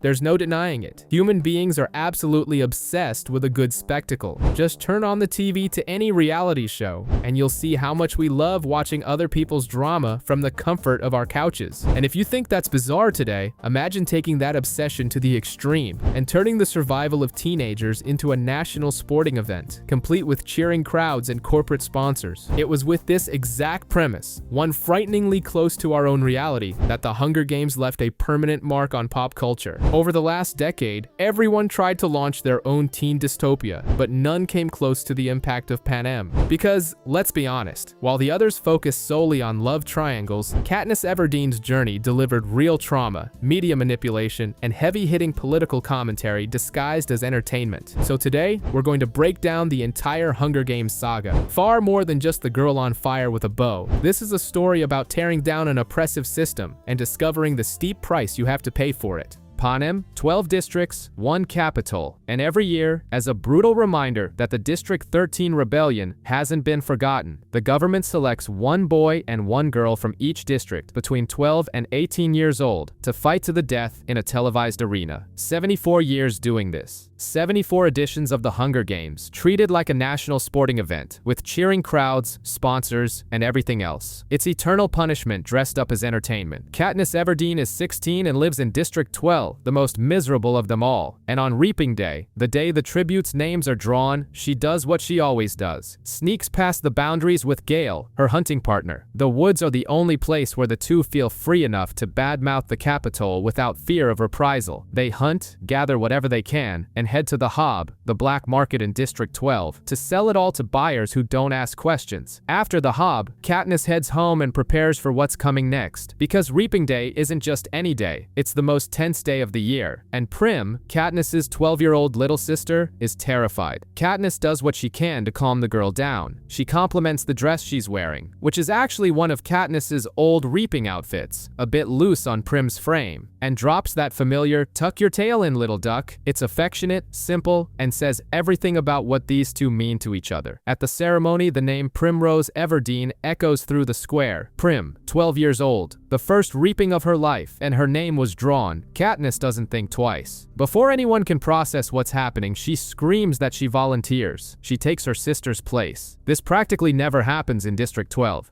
There's no denying it. Human beings are absolutely obsessed with a good spectacle. Just turn on the TV to any reality show, and you'll see how much we love watching other people's drama from the comfort of our couches. And if you think that's bizarre today, imagine taking that obsession to the extreme and turning the survival of teenagers into a national sporting event, complete with cheering crowds and corporate sponsors. It was with this exact premise, one frighteningly close to our own reality, that the Hunger Games left a permanent mark on pop culture. Over the last decade, everyone tried to launch their own teen dystopia, but none came close to the impact of Panem. Because, let's be honest, while the others focused solely on love triangles, Katniss Everdeen's journey delivered real trauma, media manipulation, and heavy-hitting political commentary disguised as entertainment. So today, we're going to break down the entire Hunger Games saga. Far more than just the girl on fire with a bow. This is a story about tearing down an oppressive system and discovering the steep price you have to pay for it. Panem, 12 districts, 1 capital, and every year, as a brutal reminder that the District 13 rebellion hasn't been forgotten, the government selects 1 boy and 1 girl from each district between 12 and 18 years old to fight to the death in a televised arena. 74 years doing this. 74 editions of the Hunger Games, treated like a national sporting event, with cheering crowds, sponsors, and everything else. It's eternal punishment dressed up as entertainment. Katniss Everdeen is 16 and lives in District 12, the most miserable of them all. And on Reaping Day, the day the tributes' names are drawn, she does what she always does. Sneaks past the boundaries with Gale, her hunting partner. The woods are the only place where the two feel free enough to badmouth the Capitol without fear of reprisal. They hunt, gather whatever they can, and head to the Hob, the black market in District 12, to sell it all to buyers who don't ask questions. After the Hob, Katniss heads home and prepares for what's coming next. Because Reaping Day isn't just any day, it's the most tense day of the year. And Prim, Katniss's 12-year-old little sister, is terrified. Katniss does what she can to calm the girl down. She compliments the dress she's wearing, which is actually one of Katniss's old reaping outfits, a bit loose on Prim's frame, and drops that familiar "tuck your tail in, little duck." It's affectionate, simple, and says everything about what these two mean to each other. At the ceremony, the name Primrose Everdeen echoes through the square. Prim, 12 years old, the first reaping of her life, and her name was drawn. Katniss doesn't think twice. Before anyone can process what's happening, she screams that she volunteers. She takes her sister's place. This practically never happens in District 12.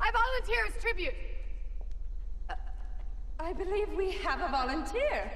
I volunteer as tribute. I believe we have a volunteer.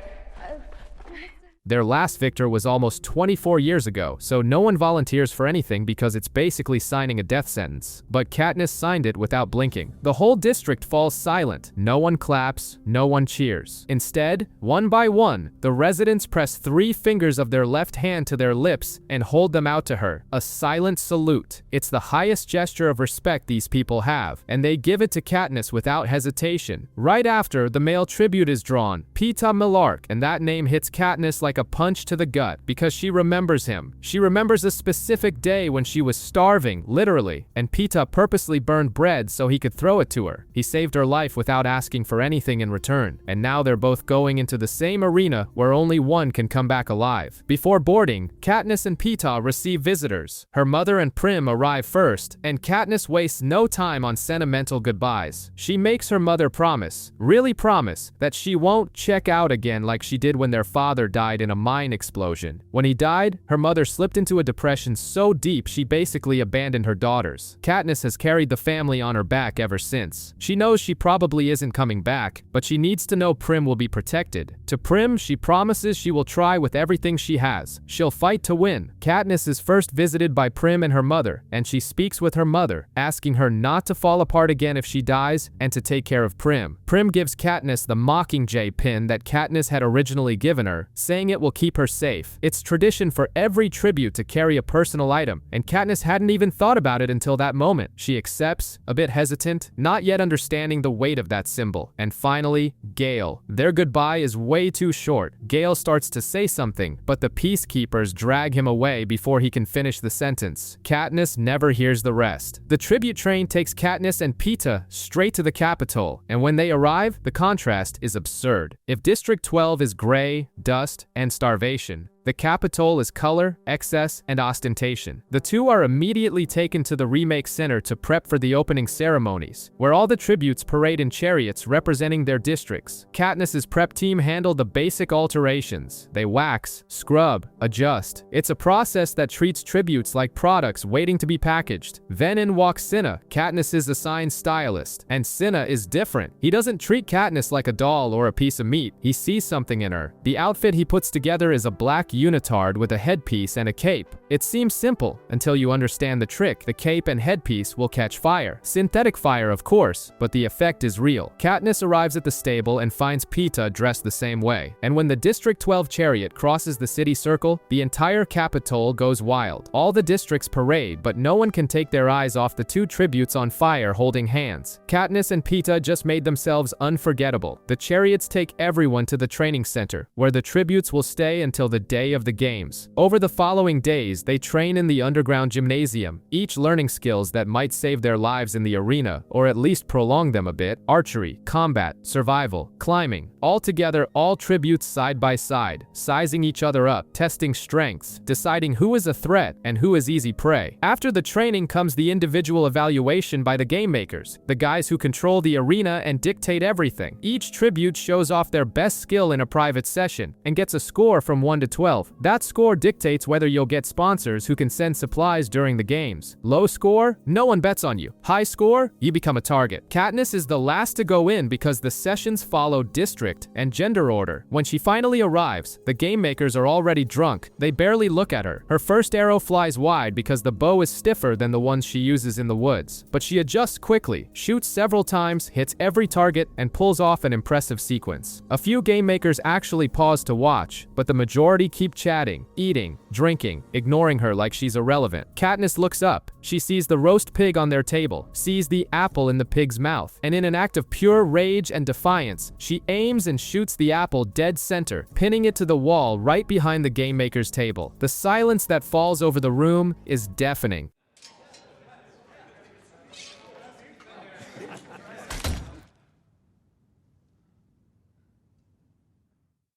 Their last victor was almost 24 years ago, so no one volunteers for anything because it's basically signing a death sentence. But Katniss signed it without blinking. The whole district falls silent. No one claps, no one cheers. Instead, one by one, the residents press 3 fingers of their left hand to their lips and hold them out to her. A silent salute. It's the highest gesture of respect these people have, and they give it to Katniss without hesitation. Right after, the male tribute is drawn, Peeta Mellark, and that name hits Katniss like a punch to the gut because she remembers him. She remembers a specific day when she was starving, literally, and Peeta purposely burned bread so he could throw it to her. He saved her life without asking for anything in return, and now they're both going into the same arena where only one can come back alive. Before boarding, Katniss and Peeta receive visitors. Her mother and Prim arrive first, and Katniss wastes no time on sentimental goodbyes. She makes her mother promise, really promise, that she won't check out again like she did when their father died in a mine explosion. When he died, her mother slipped into a depression so deep she basically abandoned her daughters. Katniss has carried the family on her back ever since. She knows she probably isn't coming back, but she needs to know Prim will be protected. To Prim, she promises she will try with everything she has. She'll fight to win. Katniss is first visited by Prim and her mother, and she speaks with her mother, asking her not to fall apart again if she dies and to take care of Prim. Prim gives Katniss the Mockingjay pin that Katniss had originally given her, saying it will keep her safe. It's tradition for every tribute to carry a personal item, and Katniss hadn't even thought about it until that moment. She accepts, a bit hesitant, not yet understanding the weight of that symbol. And finally, Gale. Their goodbye is way too short. Gale starts to say something, but the peacekeepers drag him away before he can finish the sentence. Katniss never hears the rest. The tribute train takes Katniss and Peeta straight to the Capitol, and when they arrive, the contrast is absurd. If District 12 is gray, dust, and starvation, The Capitol is color, excess, and ostentation. The two are immediately taken to the remake center to prep for the opening ceremonies, where all the tributes parade in chariots representing their districts. Katniss's prep team handle the basic alterations. They wax, scrub, adjust. It's a process that treats tributes like products waiting to be packaged. Then in walks Cinna, Katniss's assigned stylist. And Cinna is different. He doesn't treat Katniss like a doll or a piece of meat. He sees something in her. The outfit he puts together is a black unitard with a headpiece and a cape. It seems simple until you understand the trick. The cape and headpiece will catch fire. Synthetic fire, of course, but the effect is real. Katniss arrives at the stable and finds Peeta dressed the same way. And when the District 12 chariot crosses the city circle, the entire Capitol goes wild. All the districts parade, but no one can take their eyes off the two tributes on fire holding hands. Katniss and Peeta just made themselves unforgettable. The chariots take everyone to the training center, where the tributes will stay until the day of the games. Over the following days, they train in the underground gymnasium, each learning skills that might save their lives in the arena, or at least prolong them a bit. Archery, combat, survival, climbing. All together, all tributes side by side, sizing each other up, testing strengths, deciding who is a threat and who is easy prey. After the training comes the individual evaluation by the game makers, the guys who control the arena and dictate everything. Each tribute shows off their best skill in a private session and gets a score from 1 to 12. That score dictates whether you'll get sponsors who can send supplies during the games. Low score? No one bets on you. High score? You become a target. Katniss is the last to go in because the sessions follow district and gender order. When she finally arrives, the game makers are already drunk. They barely look at her. Her first arrow flies wide because the bow is stiffer than the ones she uses in the woods. But she adjusts quickly, shoots several times, hits every target, and pulls off an impressive sequence. A few game makers actually pause to watch, but the majority keep chatting, eating, drinking, ignoring her like she's irrelevant. Katniss looks up. She sees the roast pig on their table, sees the apple in the pig's mouth, and in an act of pure rage and defiance, she aims and shoots the apple dead center, pinning it to the wall right behind the game maker's table. The silence that falls over the room is deafening.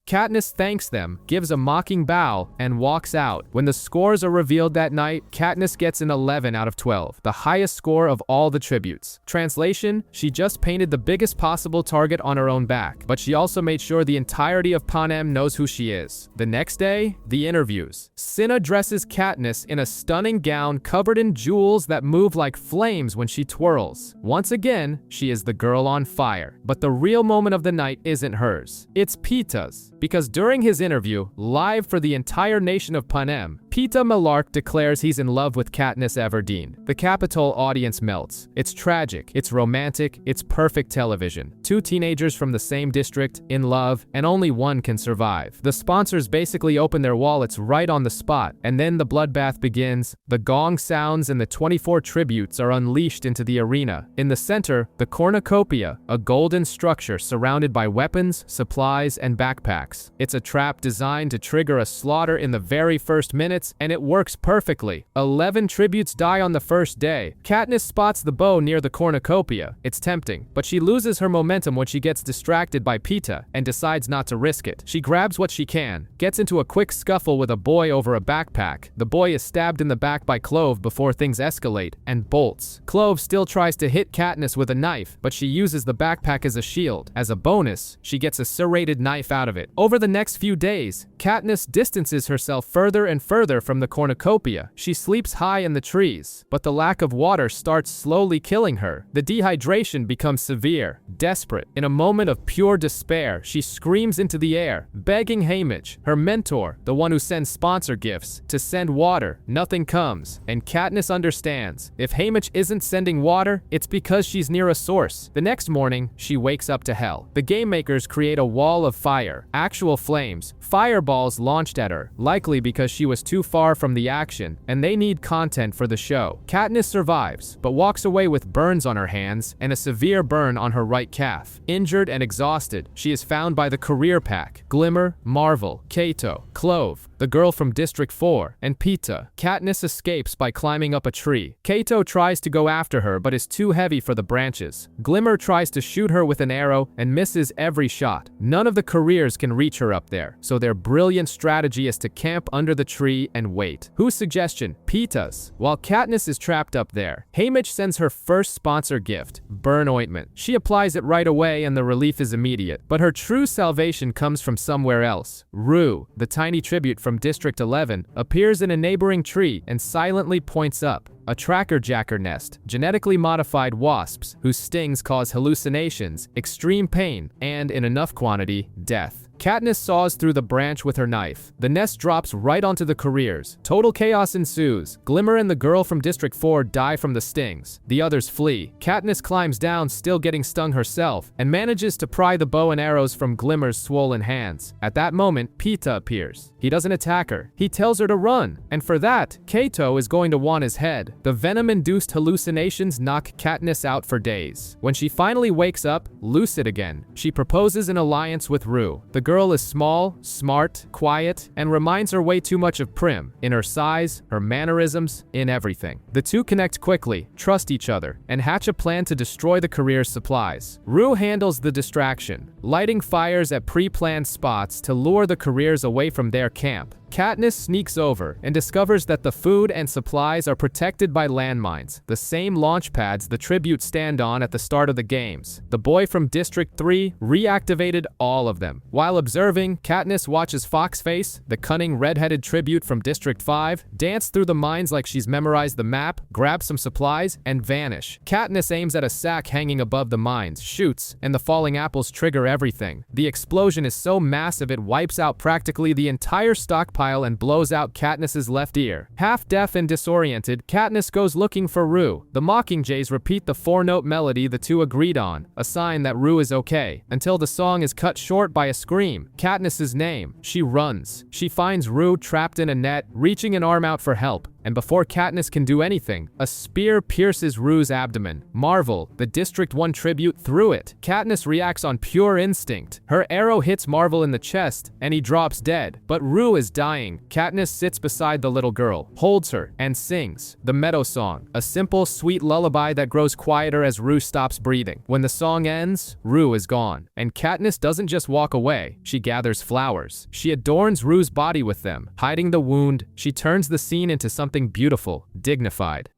Katniss thanks them, gives a mocking bow, and walks out. When the scores are revealed that night, Katniss gets an 11 out of 12, the highest score of all the tributes. Translation: she just painted the biggest possible target on her own back, but she also made sure the entirety of Panem knows who she is. The next day, the interviews. Cinna dresses Katniss in a stunning gown covered in jewels that move like flames when she twirls. Once again, she is the girl on fire. But the real moment of the night isn't hers. It's Peeta's. Because during his interview, live for the entire nation of Panem, Peeta Mellark declares he's in love with Katniss Everdeen. The Capitol audience melts. It's tragic, it's romantic, it's perfect television. Two teenagers from the same district, in love, and only one can survive. The sponsors basically open their wallets right on the spot, and then the bloodbath begins. The gong sounds and the 24 tributes are unleashed into the arena. In the center, the cornucopia, a golden structure surrounded by weapons, supplies, and backpacks. It's a trap designed to trigger a slaughter in the very first minutes, and it works perfectly. 11 tributes die on the first day. Katniss spots the bow near the cornucopia. It's tempting, but she loses her momentum when she gets distracted by Peeta and decides not to risk it. She grabs what she can, gets into a quick scuffle with a boy over a backpack. The boy is stabbed in the back by Clove before things escalate, and bolts. Clove still tries to hit Katniss with a knife, but she uses the backpack as a shield. As a bonus, she gets a serrated knife out of it. Over the next few days, Katniss distances herself further and further from the cornucopia. She sleeps high in the trees, but the lack of water starts slowly killing her. The dehydration becomes severe. Desperate, in a moment of pure despair, she screams into the air, begging Haymitch, her mentor, the one who sends sponsor gifts, to send water. Nothing comes, and Katniss understands. If Haymitch isn't sending water, it's because she's near a source. The next morning, she wakes up to hell. The game makers create a wall of fire, actual flames, fireballs launched at her, likely because she was too far from the action, and they need content for the show. Katniss survives, but walks away with burns on her hands and a severe burn on her right calf. Injured and exhausted, she is found by the career pack: Glimmer, Marvel, Kato, Clove. the girl from District 4, and Peeta. Katniss escapes by climbing up a tree. Kato tries to go after her but is too heavy for the branches. Glimmer tries to shoot her with an arrow and misses every shot. None of the careers can reach her up there, so their brilliant strategy is to camp under the tree and wait. Whose suggestion? Peeta's. While Katniss is trapped up there, Haymitch sends her first sponsor gift, burn ointment. She applies it right away and the relief is immediate, but her true salvation comes from somewhere else. Rue, the tiny tribute from District 11, appears in a neighboring tree and silently points up. A tracker-jacker nest, genetically modified wasps whose stings cause hallucinations, extreme pain, and, in enough quantity, death. Katniss saws through the branch with her knife. The nest drops right onto the careers. Total chaos ensues. Glimmer and the girl from District 4 die from the stings. The others flee. Katniss climbs down, still getting stung herself, and manages to pry the bow and arrows from Glimmer's swollen hands. At that moment, Peeta appears. He doesn't attack her. He tells her to run, and for that, Kato is going to want his head. The venom-induced hallucinations knock Katniss out for days. When she finally wakes up, lucid again, she proposes an alliance with Rue. The girl is small, smart, quiet, and reminds her way too much of Prim, in her size, her mannerisms, in everything. The two connect quickly, trust each other, and hatch a plan to destroy the career's supplies. Rue handles the distraction, lighting fires at pre-planned spots to lure the careers away from their camp. Katniss sneaks over and discovers that the food and supplies are protected by landmines, the same launch pads the tributes stand on at the start of the games. The boy from District 3 reactivated all of them. While observing, Katniss watches Foxface, the cunning red-headed tribute from District 5, dance through the mines like she's memorized the map, grab some supplies, and vanish. Katniss aims at a sack hanging above the mines, shoots, and the falling apples trigger everything. The explosion is so massive it wipes out practically the entire stockpile and blows out Katniss's left ear. Half-deaf and disoriented, Katniss goes looking for Rue. The Mockingjays repeat the 4-note melody the two agreed on, a sign that Rue is okay, until the song is cut short by a scream. Katniss's name. She runs. She finds Rue trapped in a net, reaching an arm out for help. And before Katniss can do anything, a spear pierces Rue's abdomen. Marvel, the District 1 tribute, through it. Katniss reacts on pure instinct. Her arrow hits Marvel in the chest, and he drops dead. But Rue is dying. Katniss sits beside the little girl, holds her, and sings the Meadow Song, a simple, sweet lullaby that grows quieter as Rue stops breathing. When the song ends, Rue is gone. And Katniss doesn't just walk away, she gathers flowers. She adorns Rue's body with them. Hiding the wound, she turns the scene into something beautiful, dignified.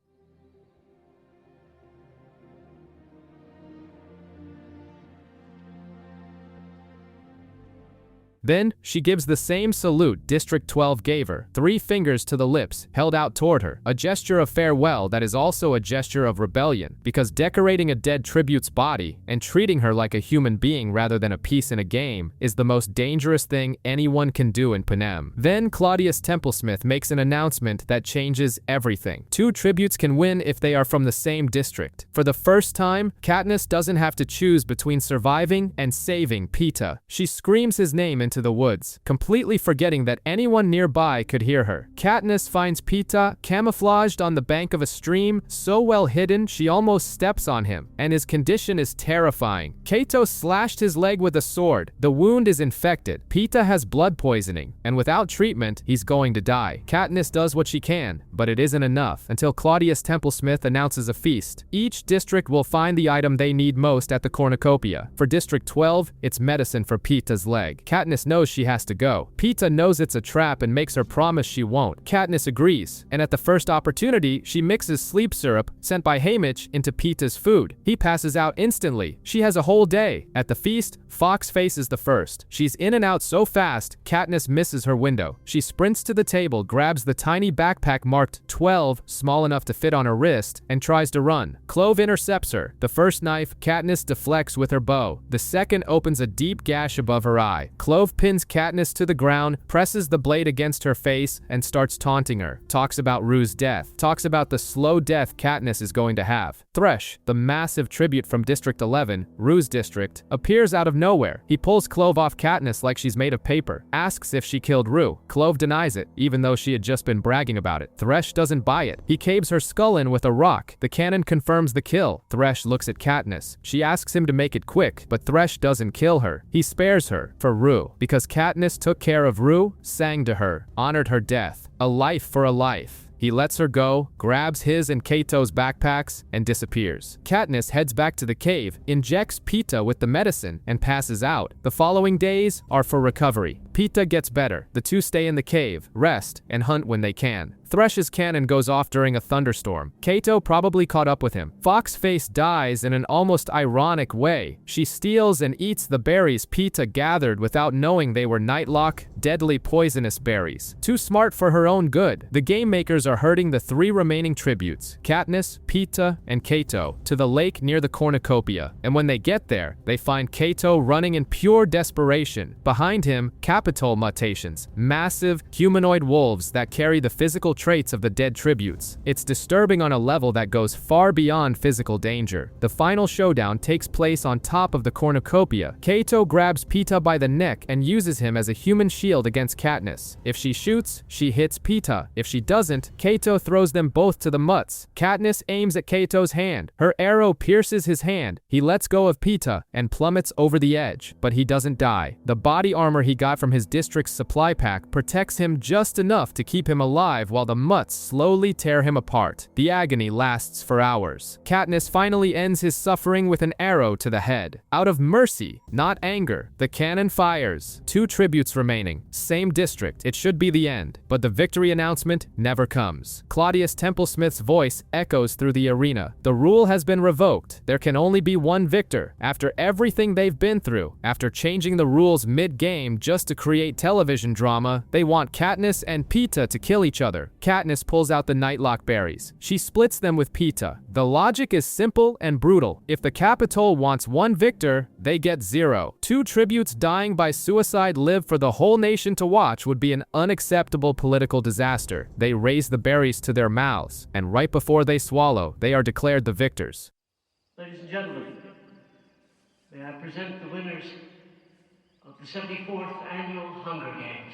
Then, she gives the same salute District 12 gave her, 3 fingers to the lips, held out toward her, a gesture of farewell that is also a gesture of rebellion, because decorating a dead tribute's body and treating her like a human being rather than a piece in a game is the most dangerous thing anyone can do in Panem. Then, Claudius Templesmith makes an announcement that changes everything. 2 tributes can win if they are from the same district. For the first time, Katniss doesn't have to choose between surviving and saving Peeta. She screams his name into the woods, completely forgetting that anyone nearby could hear her. Katniss finds Peeta camouflaged on the bank of a stream, so well hidden she almost steps on him, and his condition is terrifying. Kato slashed his leg with a sword. The wound is infected. Peeta has blood poisoning, and without treatment, he's going to die. Katniss does what she can, but it isn't enough, until Claudius Templesmith announces a feast. Each district will find the item they need most at the cornucopia. For District 12, it's medicine for Peeta's leg. Katniss knows she has to go. Peeta knows it's a trap and makes her promise she won't. Katniss agrees, and at the first opportunity, she mixes sleep syrup, sent by Haymitch, into Peeta's food. He passes out instantly. She has a whole day. At the feast, Foxface is the first. She's in and out so fast, Katniss misses her window. She sprints to the table, grabs the tiny backpack marked 12, small enough to fit on her wrist, and tries to run. Clove intercepts her. The first knife, Katniss deflects with her bow. The second opens a deep gash above her eye. Clove pins Katniss to the ground, presses the blade against her face, and starts taunting her. Talks about Rue's death. Talks about the slow death Katniss is going to have. Thresh, the massive tribute from District 11, Rue's district, appears out of nowhere. He pulls Clove off Katniss like she's made of paper. Asks if she killed Rue. Clove denies it, even though she had just been bragging about it. Thresh doesn't buy it. He caves her skull in with a rock. The cannon confirms the kill. Thresh looks at Katniss. She asks him to make it quick, but Thresh doesn't kill her. He spares her for Rue. because Katniss took care of Rue, sang to her, honored her death. A life for a life. He lets her go, grabs his and Kato's backpacks, and disappears. Katniss heads back to the cave, injects Peeta with the medicine, and passes out. The following days are for recovery. Peeta gets better. The two stay in the cave, rest, and hunt when they can. Thresh's cannon goes off during a thunderstorm. Cato probably caught up with him. Foxface dies in an almost ironic way. She steals and eats the berries Peeta gathered without knowing they were Nightlock, deadly poisonous berries. Too smart for her own good. The game makers are herding the three remaining tributes, Katniss, Peeta, and Cato, to the lake near the cornucopia. And when they get there, they find Cato running in pure desperation. Behind him, Capitol mutations, massive humanoid wolves that carry the physical traits of the dead tributes. It's disturbing on a level that goes far beyond physical danger. The final showdown takes place on top of the cornucopia. Cato grabs Peeta by the neck and uses him as a human shield against Katniss. If she shoots, she hits Peeta. If she doesn't, Cato throws them both to the mutts. Katniss aims at Cato's hand. Her arrow pierces his hand. He lets go of Peeta and plummets over the edge, but he doesn't die. The body armor he got from his district's supply pack protects him just enough to keep him alive while the mutts slowly tear him apart. The agony lasts for hours. Katniss finally ends his suffering with an arrow to the head. Out of mercy, not anger, the cannon fires. 2 tributes remaining. Same district. It should be the end. But the victory announcement never comes. Claudius Templesmith's voice echoes through the arena. The rule has been revoked. There can only be one victor. After everything they've been through, after changing the rules mid-game just to create television drama, they want Katniss and Peeta to kill each other. Katniss pulls out the Nightlock berries. She splits them with Peeta. The logic is simple and brutal. If the Capitol wants one victor, they get 0. 2 tributes dying by suicide live for the whole nation to watch would be an unacceptable political disaster. They raise the berries to their mouths, and right before they swallow, they are declared the victors. Ladies and gentlemen, may I present the winners of the 74th Annual Hunger Games.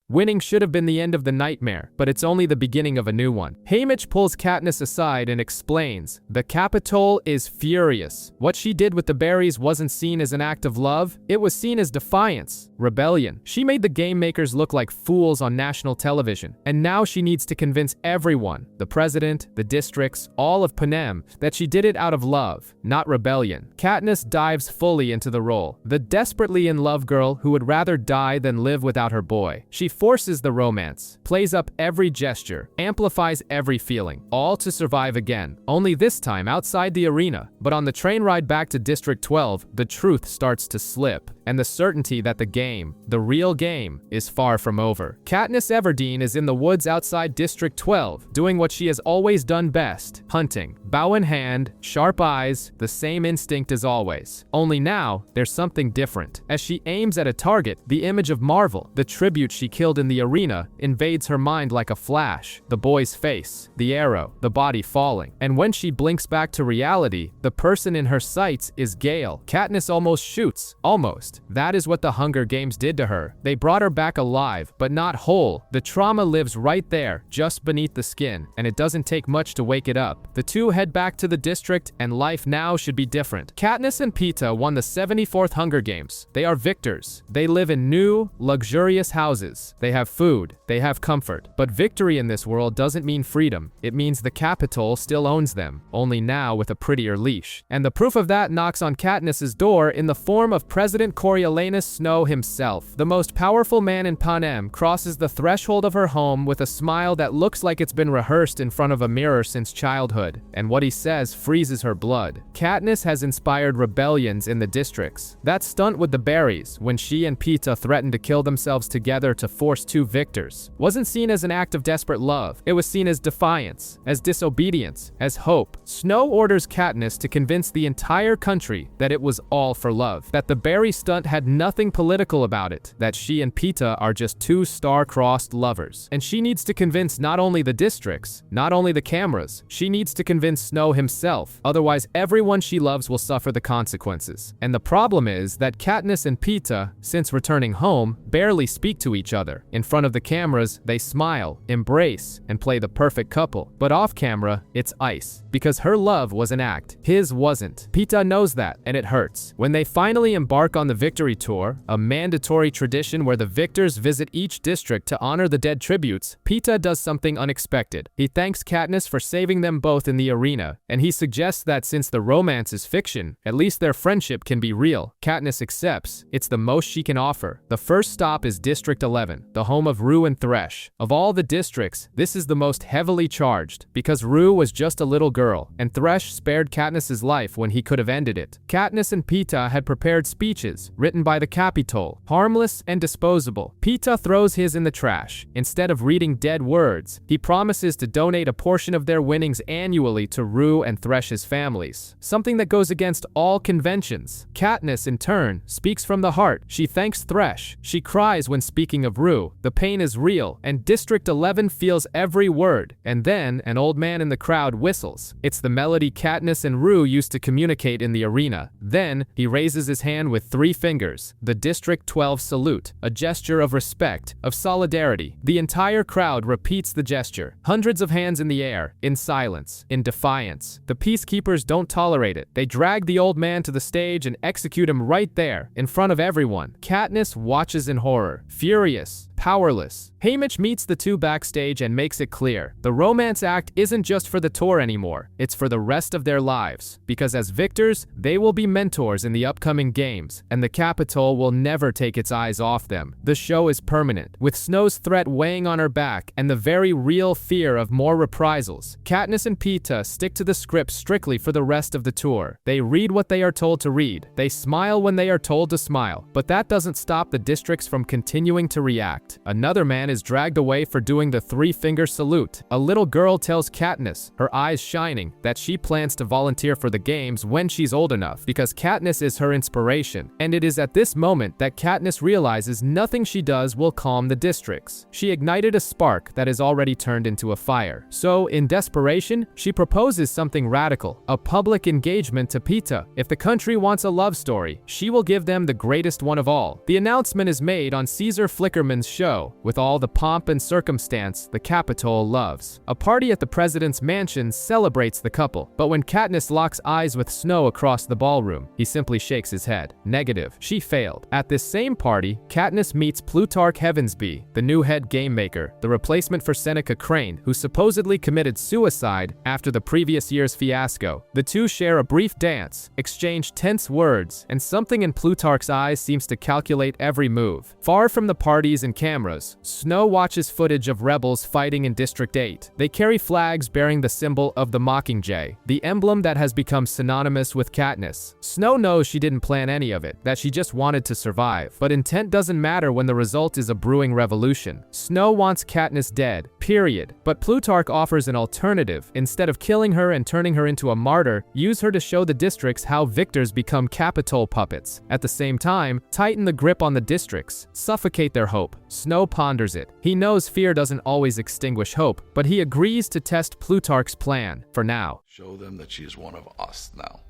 Winning should have been the end of the nightmare, but it's only the beginning of a new one. Haymitch pulls Katniss aside and explains, the Capitol is furious. What she did with the berries wasn't seen as an act of love, it was seen as defiance, rebellion. She made the game makers look like fools on national television, and now she needs to convince everyone, the president, the districts, all of Panem, that she did it out of love, not rebellion. Katniss dives fully into the role, the desperately in love girl who would rather die than live without her boy. She forces the romance, plays up every gesture, amplifies every feeling, all to survive again. Only this time outside the arena. But on the train ride back to District 12, the truth starts to slip, and the certainty that the game, the real game, is far from over. Katniss Everdeen is in the woods outside District 12, doing what she has always done best, hunting. Bow in hand, sharp eyes, the same instinct as always. Only now, there's something different. As she aims at a target, the image of Marvel, the tribute she killed in the arena, invades her mind like a flash. The boy's face, the arrow, the body falling. And when she blinks back to reality, the person in her sights is Gale. Katniss almost shoots. Almost. That is what the Hunger Games did to her. They brought her back alive, but not whole. The trauma lives right there, just beneath the skin, and it doesn't take much to wake it up. The two head back to the district, and life now should be different. Katniss and Peeta won the 74th Hunger Games. They are victors. They live in new, luxurious houses. They have food. They have comfort. But victory in this world doesn't mean freedom. It means the Capitol still owns them, only now with a prettier leash. And the proof of that knocks on Katniss's door in the form of President Coriolanus Snow himself. The most powerful man in Panem crosses the threshold of her home with a smile that looks like it's been rehearsed in front of a mirror since childhood, and what he says freezes her blood. Katniss has inspired rebellions in the districts. That stunt with the berries, when she and Peeta threatened to kill themselves together to force 2 victors, wasn't seen as an act of desperate love. It was seen as defiance, as disobedience, as hope. Snow orders Katniss to convince the entire country that it was all for love, that the berry stunt had nothing political about it, that she and Peeta are just 2 star-crossed lovers. And she needs to convince not only the districts, not only the cameras, she needs to convince Snow himself, otherwise everyone she loves will suffer the consequences. And the problem is that Katniss and Peeta, since returning home, barely speak to each other. In front of the cameras, they smile, embrace, and play the perfect couple. But off camera, it's ice, because her love was an act, his wasn't. Peeta knows that, and it hurts. When they finally embark on the Victory Tour, a mandatory tradition where the victors visit each district to honor the dead tributes, Peeta does something unexpected. He thanks Katniss for saving them both in the arena, and he suggests that since the romance is fiction, at least their friendship can be real. Katniss accepts. It's the most she can offer. The first stop is District 11, the home of Rue and Thresh. Of all the districts, this is the most heavily charged, because Rue was just a little girl, and Thresh spared Katniss's life when he could have ended it. Katniss and Peeta had prepared speeches, written by the Capitol, harmless and disposable. Peeta throws his in the trash. Instead of reading dead words, he promises to donate a portion of their winnings annually to Rue and Thresh's families, something that goes against all conventions. Katniss, in turn, speaks from the heart. She thanks Thresh. She cries when speaking of Rue. The pain is real, and District 11 feels every word. And then, an old man in the crowd whistles. It's the melody Katniss and Rue used to communicate in the arena. Then, he raises his hand with 3 fingers, the District 12 salute, a gesture of respect, of solidarity. The entire crowd repeats the gesture. Hundreds of hands in the air, in silence, in defiance. The peacekeepers don't tolerate it. They drag the old man to the stage and execute him right there, in front of everyone. Katniss watches in horror, furious, powerless. Haymitch meets the two backstage and makes it clear. The romance act isn't just for the tour anymore. It's for the rest of their lives. Because as victors, they will be mentors in the upcoming games, and the Capitol will never take its eyes off them. The show is permanent, with Snow's threat weighing on her back and the very real fear of more reprisals. Katniss and Peeta stick to the script strictly for the rest of the tour. They read what they are told to read. They smile when they are told to smile. But that doesn't stop the districts from continuing to react. Another man is dragged away for doing the 3-finger salute. A little girl tells Katniss, her eyes shining, that she plans to volunteer for the games when she's old enough, because Katniss is her inspiration. And it is at this moment that Katniss realizes nothing she does will calm the districts. She ignited a spark that has already turned into a fire. So, in desperation, she proposes something radical, a public engagement to Peeta. If the country wants a love story, she will give them the greatest one of all. The announcement is made on Caesar Flickerman's show, with all the pomp and circumstance the Capitol loves. A party at the president's mansion celebrates the couple, but when Katniss locks eyes with Snow across the ballroom, he simply shakes his head. Negative. She failed. At this same party, Katniss meets Plutarch Heavensbee, the new head game maker, the replacement for Seneca Crane, who supposedly committed suicide after the previous year's fiasco. The two share a brief dance, exchange tense words, and something in Plutarch's eyes seems to calculate every move. Far from the parties and cameras, Snow watches footage of rebels fighting in District 8. They carry flags bearing the symbol of the Mockingjay, the emblem that has become synonymous with Katniss. Snow knows she didn't plan any of it, that she just wanted to survive. But intent doesn't matter when the result is a brewing revolution. Snow wants Katniss dead, period. But Plutarch offers an alternative. Instead of killing her and turning her into a martyr, use her to show the districts how victors become Capitol puppets. At the same time, tighten the grip on the districts, suffocate their hope. Snow ponders it. He knows fear doesn't always extinguish hope, but he agrees to test Plutarch's plan, for now. Show them that she's one of us now.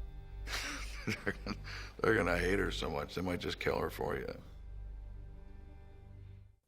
They're gonna hate her so much, they might just kill her for you.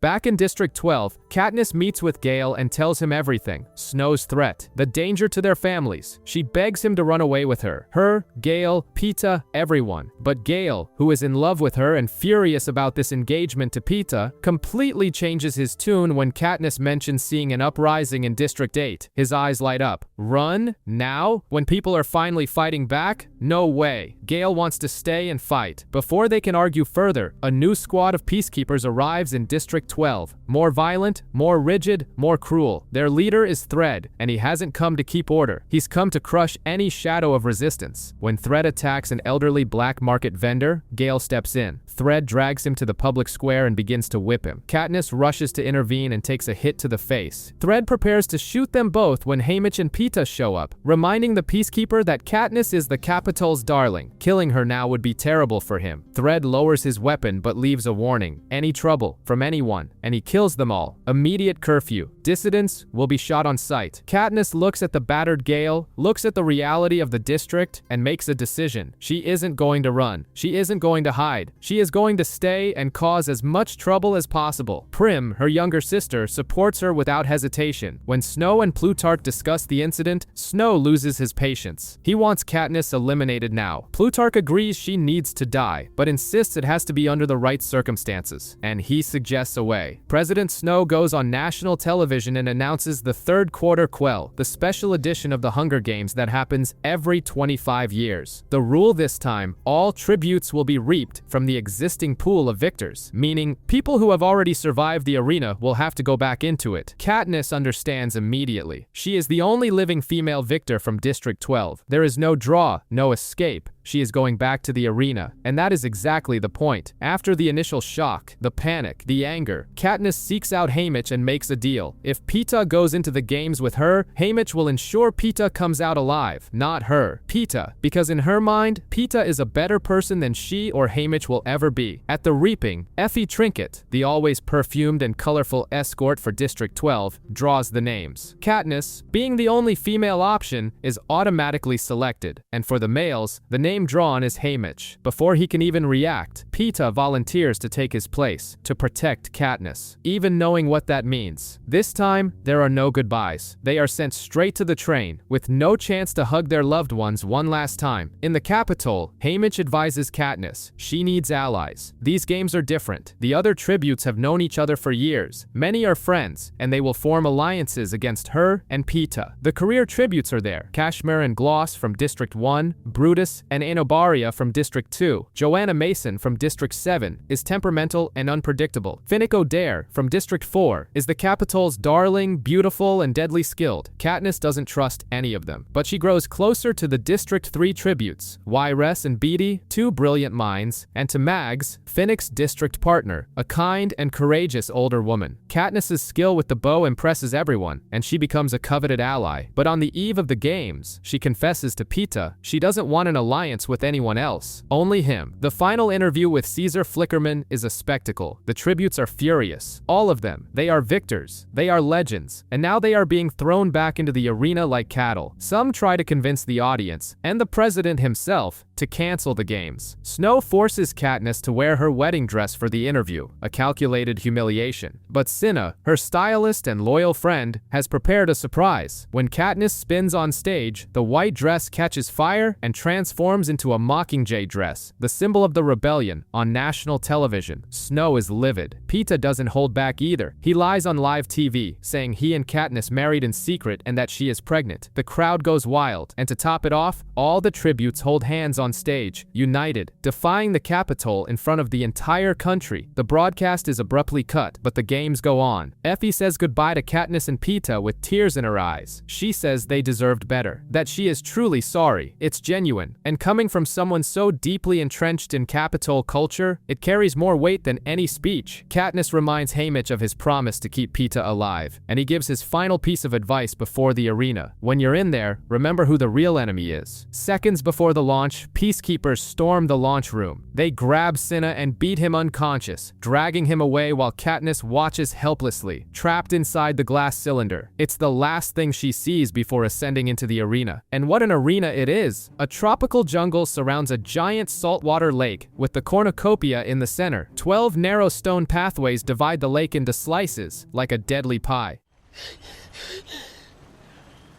Back in District 12, Katniss meets with Gale and tells him everything. Snow's threat, the danger to their families. She begs him to run away with her. Her, Gale, Peeta, everyone. But Gale, who is in love with her and furious about this engagement to Peeta, completely changes his tune when Katniss mentions seeing an uprising in District 8. His eyes light up. Run? Now? When people are finally fighting back? No way. Gale wants to stay and fight. Before they can argue further, a new squad of peacekeepers arrives in District 12. More violent, more rigid, more cruel. Their leader is Thread, and he hasn't come to keep order. He's come to crush any shadow of resistance. When Thread attacks an elderly black market vendor, Gale steps in. Thread drags him to the public square and begins to whip him. Katniss rushes to intervene and takes a hit to the face. Thread prepares to shoot them both when Haymitch and Peeta show up, reminding the peacekeeper that Katniss is the Capitol's darling. Killing her now would be terrible for him. Thread lowers his weapon but leaves a warning. Any trouble, from anyone, everyone, and he kills them all. Immediate curfew. Dissidents will be shot on sight. Katniss looks at the battered Gale, looks at the reality of the district, and makes a decision. She isn't going to run. She isn't going to hide. She is going to stay and cause as much trouble as possible. Prim, her younger sister, supports her without hesitation. When Snow and Plutarch discuss the incident, Snow loses his patience. He wants Katniss eliminated now. Plutarch agrees she needs to die, but insists it has to be under the right circumstances, and he suggests a way. President Snow goes on national television and announces the third quarter quell, the special edition of the Hunger Games that happens every 25 years. The rule this time, all tributes will be reaped from the existing pool of victors, meaning people who have already survived the arena will have to go back into it. Katniss understands immediately. She is the only living female victor from District 12. There is no draw, no escape. She is going back to the arena, and that is exactly the point. After the initial shock, the panic, the anger, Katniss seeks out Haymitch and makes a deal. If Peeta goes into the games with her, Haymitch will ensure Peeta comes out alive, not her. Peeta, because in her mind, Peeta is a better person than she or Haymitch will ever be. At the reaping, Effie Trinket, the always perfumed and colorful escort for District 12, draws the names. Katniss, being the only female option, is automatically selected, and for the males, the name drawn is Haymitch. Before he can even react, Peeta volunteers to take his place, to protect Katniss, even knowing what that means. This time, there are no goodbyes. They are sent straight to the train, with no chance to hug their loved ones one last time. In the Capitol, Haymitch advises Katniss. She needs allies. These games are different. The other tributes have known each other for years. Many are friends, and they will form alliances against her and Peeta. The career tributes are there. Kashmir and Gloss from District 1, Brutus and Enobaria from District 2, Joanna Mason from District 7 is temperamental and unpredictable. Finnick Odair from District 4 is the Capitol's darling, beautiful, and deadly skilled. Katniss doesn't trust any of them, but she grows closer to the District 3 tributes, Yress and Beatty, two brilliant minds, and to Mags, Finnick's district partner, a kind and courageous older woman. Katniss's skill with the bow impresses everyone, and she becomes a coveted ally. But on the eve of the games, she confesses to Peeta she doesn't want an alliance with anyone else, only him. The final interview with Caesar Flickerman is a spectacle. The tributes are furious. All of them. They are victors. They are legends. And now they are being thrown back into the arena like cattle. Some try to convince the audience, and the president himself, to cancel the games. Snow forces Katniss to wear her wedding dress for the interview, a calculated humiliation. But Cinna, her stylist and loyal friend, has prepared a surprise. When Katniss spins on stage, the white dress catches fire and transforms into a Mockingjay dress, the symbol of the rebellion, on national television. Snow is livid. Peeta doesn't hold back either. He lies on live TV, saying he and Katniss married in secret and that she is pregnant. The crowd goes wild, and to top it off, all the tributes hold hands on stage, united, defying the Capitol in front of the entire country. The broadcast is abruptly cut, but the games go on. Effie says goodbye to Katniss and Peeta with tears in her eyes. She says they deserved better, that she is truly sorry. It's genuine, and coming from someone so deeply entrenched in Capitol culture, it carries more weight than any speech. Katniss reminds Haymitch of his promise to keep Peeta alive, and he gives his final piece of advice before the arena. When you're in there, remember who the real enemy is. Seconds before the launch, peacekeepers storm the launch room. They grab Cinna and beat him unconscious, dragging him away while Katniss watches helplessly, trapped inside the glass cylinder. It's the last thing she sees before ascending into the arena. And what an arena it is! A tropical jungle surrounds a giant saltwater lake, with the cornucopia in the center. 12 narrow stone pathways divide the lake into slices, like a deadly pie.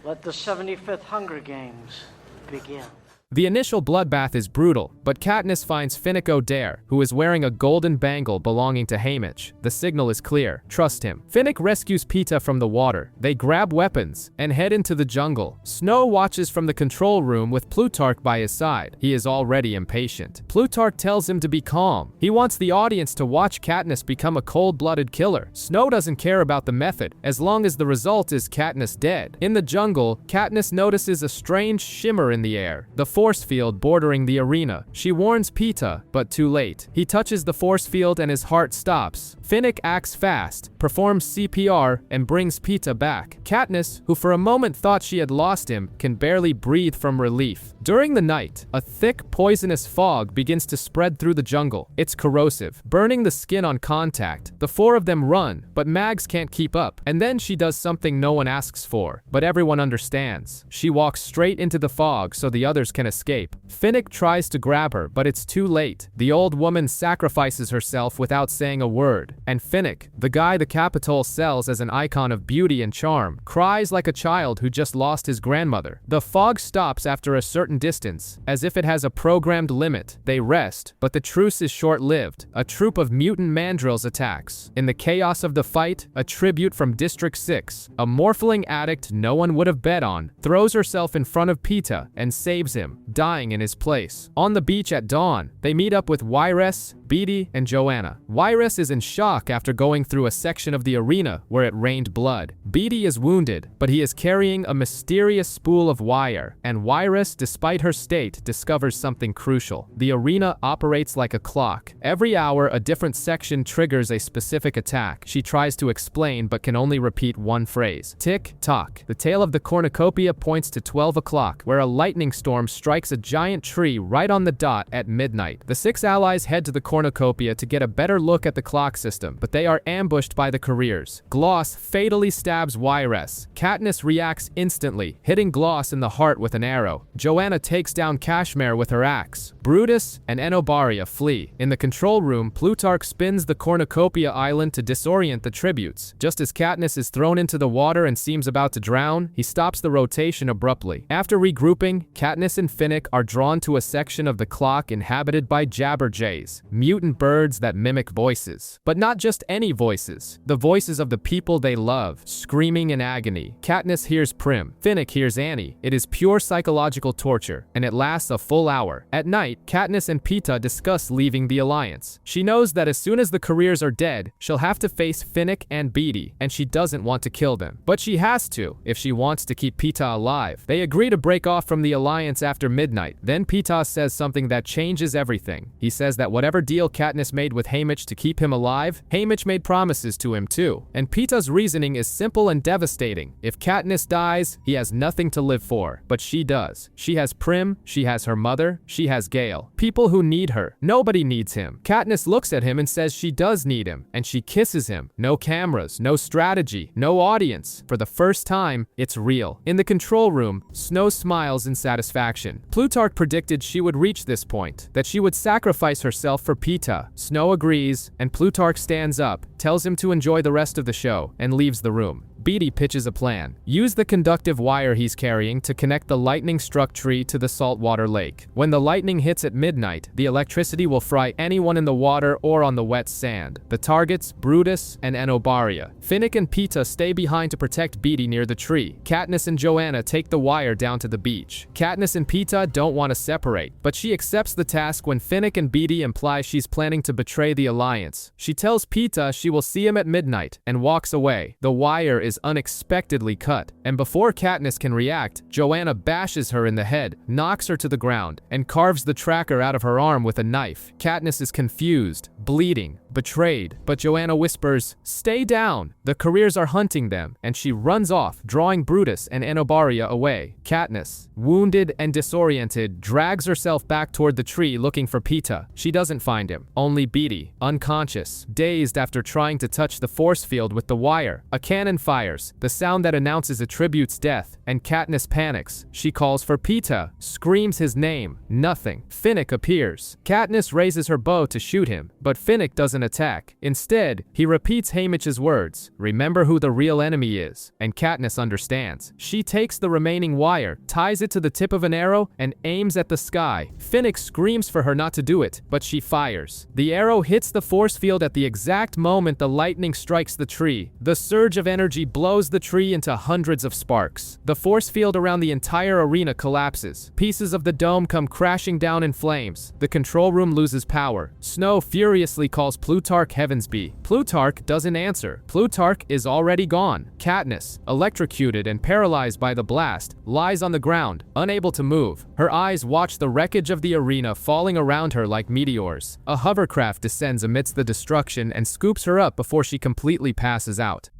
Let the 75th Hunger Games begin. The initial bloodbath is brutal, but Katniss finds Finnick Odair, who is wearing a golden bangle belonging to Haymitch. The signal is clear. Trust him. Finnick rescues Peeta from the water. They grab weapons and head into the jungle. Snow watches from the control room with Plutarch by his side. He is already impatient. Plutarch tells him to be calm. He wants the audience to watch Katniss become a cold-blooded killer. Snow doesn't care about the method, as long as the result is Katniss dead. In the jungle, Katniss notices a strange shimmer in the air. The force field bordering the arena. She warns Peeta, but too late. He touches the force field and his heart stops. Finnick acts fast, performs CPR, and brings Peeta back. Katniss, who for a moment thought she had lost him, can barely breathe from relief. During the night, a thick, poisonous fog begins to spread through the jungle. It's corrosive, burning the skin on contact. The four of them run, but Mags can't keep up. And then she does something no one asks for, but everyone understands. She walks straight into the fog so the others can escape. Finnick tries to grab her, but it's too late. The old woman sacrifices herself without saying a word. And Finnick, the guy the Capitol sells as an icon of beauty and charm, cries like a child who just lost his grandmother. The fog stops after a certain distance, as if it has a programmed limit. They rest, but the truce is short-lived. A troop of mutant mandrills attacks. In the chaos of the fight, a tribute from District 6, a morphling addict no one would have bet on, throws herself in front of Peeta and saves him, dying in his place. On the beach at dawn, they meet up with Wyres, Beetee, and Joanna. Wyres is in shock after going through a section of the arena where it rained blood. Beetee is wounded, but he is carrying a mysterious spool of wire, and Wyres, despite her state, discovers something crucial. The arena operates like a clock. Every hour, a different section triggers a specific attack. She tries to explain, but can only repeat one phrase. Tick-tock. The tail of the cornucopia points to 12 o'clock, where a lightning storm strikes a giant tree right on the dot at midnight. The 6 allies head to the cornucopia to get a better look at the clock system, but they are ambushed by the careers. Gloss fatally stabs Wyres. Katniss reacts instantly, hitting Gloss in the heart with an arrow. Joanna takes down Kashmir with her axe. Brutus and Enobaria flee. In the control room, Plutarch spins the cornucopia island to disorient the tributes. Just as Katniss is thrown into the water and seems about to drown, he stops the rotation abruptly. After regrouping, Katniss and Finnick are drawn to a section of the clock inhabited by jabberjays, mutant birds that mimic voices. But not just any voices. The voices of the people they love, screaming in agony. Katniss hears Prim. Finnick hears Annie. It is pure psychological torture, and it lasts a full hour. At night, Katniss and Peeta discuss leaving the Alliance. She knows that as soon as the careers are dead, she'll have to face Finnick and Beetee, and she doesn't want to kill them. But she has to, if she wants to keep Peeta alive. They agree to break off from the Alliance after midnight. Then Peeta says something that changes everything. He says that whatever deal Katniss made with Haymitch to keep him alive, Haymitch made promises to him too. And Peeta's reasoning is simple and devastating. If Katniss dies, he has nothing to live for. But she does. She has Prim, she has her mother, she has Gale. People who need her. Nobody needs him. Katniss looks at him and says she does need him, and she kisses him. No cameras, no strategy, no audience. For the first time, it's real. In the control room, Snow smiles in satisfaction. Plutarch predicted she would reach this point, that she would sacrifice herself for Peeta. Snow agrees, and Plutarch stands up, tells him to enjoy the rest of the show, and leaves the room. Beetee pitches a plan. Use the conductive wire he's carrying to connect the lightning-struck tree to the saltwater lake. When the lightning hits at midnight, the electricity will fry anyone in the water or on the wet sand. The targets, Brutus and Enobaria. Finnick and Peeta stay behind to protect Beetee near the tree. Katniss and Joanna take the wire down to the beach. Katniss and Peeta don't want to separate, but she accepts the task when Finnick and Beetee imply she's planning to betray the Alliance. She tells Peeta she will see him at midnight and walks away. The wire is unexpectedly cut, and before Katniss can react, Joanna bashes her in the head, knocks her to the ground, and carves the tracker out of her arm with a knife. Katniss is confused, bleeding, betrayed, but Joanna whispers, "Stay down! The careers are hunting them," and she runs off, drawing Brutus and Enobaria away. Katniss, wounded and disoriented, drags herself back toward the tree looking for Peeta. She doesn't find him, only Beetee, unconscious, dazed after trying to touch the force field with the wire. A cannon fires, the sound that announces a tribute's death, and Katniss panics. She calls for Peeta, screams his name. Nothing. Finnick appears. Katniss raises her bow to shoot him, but Finnick doesn't attack. Instead, he repeats Haymitch's words, "Remember who the real enemy is," and Katniss understands. She takes the remaining wire, ties it to the tip of an arrow, and aims at the sky. Finnick screams for her not to do it, but she fires. The arrow hits the force field at the exact moment the lightning strikes the tree. The surge of energy blows the tree into hundreds of sparks. The force field around the entire arena collapses. Pieces of the dome come crashing down in flames. The control room loses power. Snow furiously calls Plutarch Heavensby. Plutarch doesn't answer. Plutarch is already gone. Katniss, electrocuted and paralyzed by the blast, lies on the ground, unable to move. Her eyes watch the wreckage of the arena falling around her like meteors. A hovercraft descends amidst the destruction and scoops her up before she completely passes out.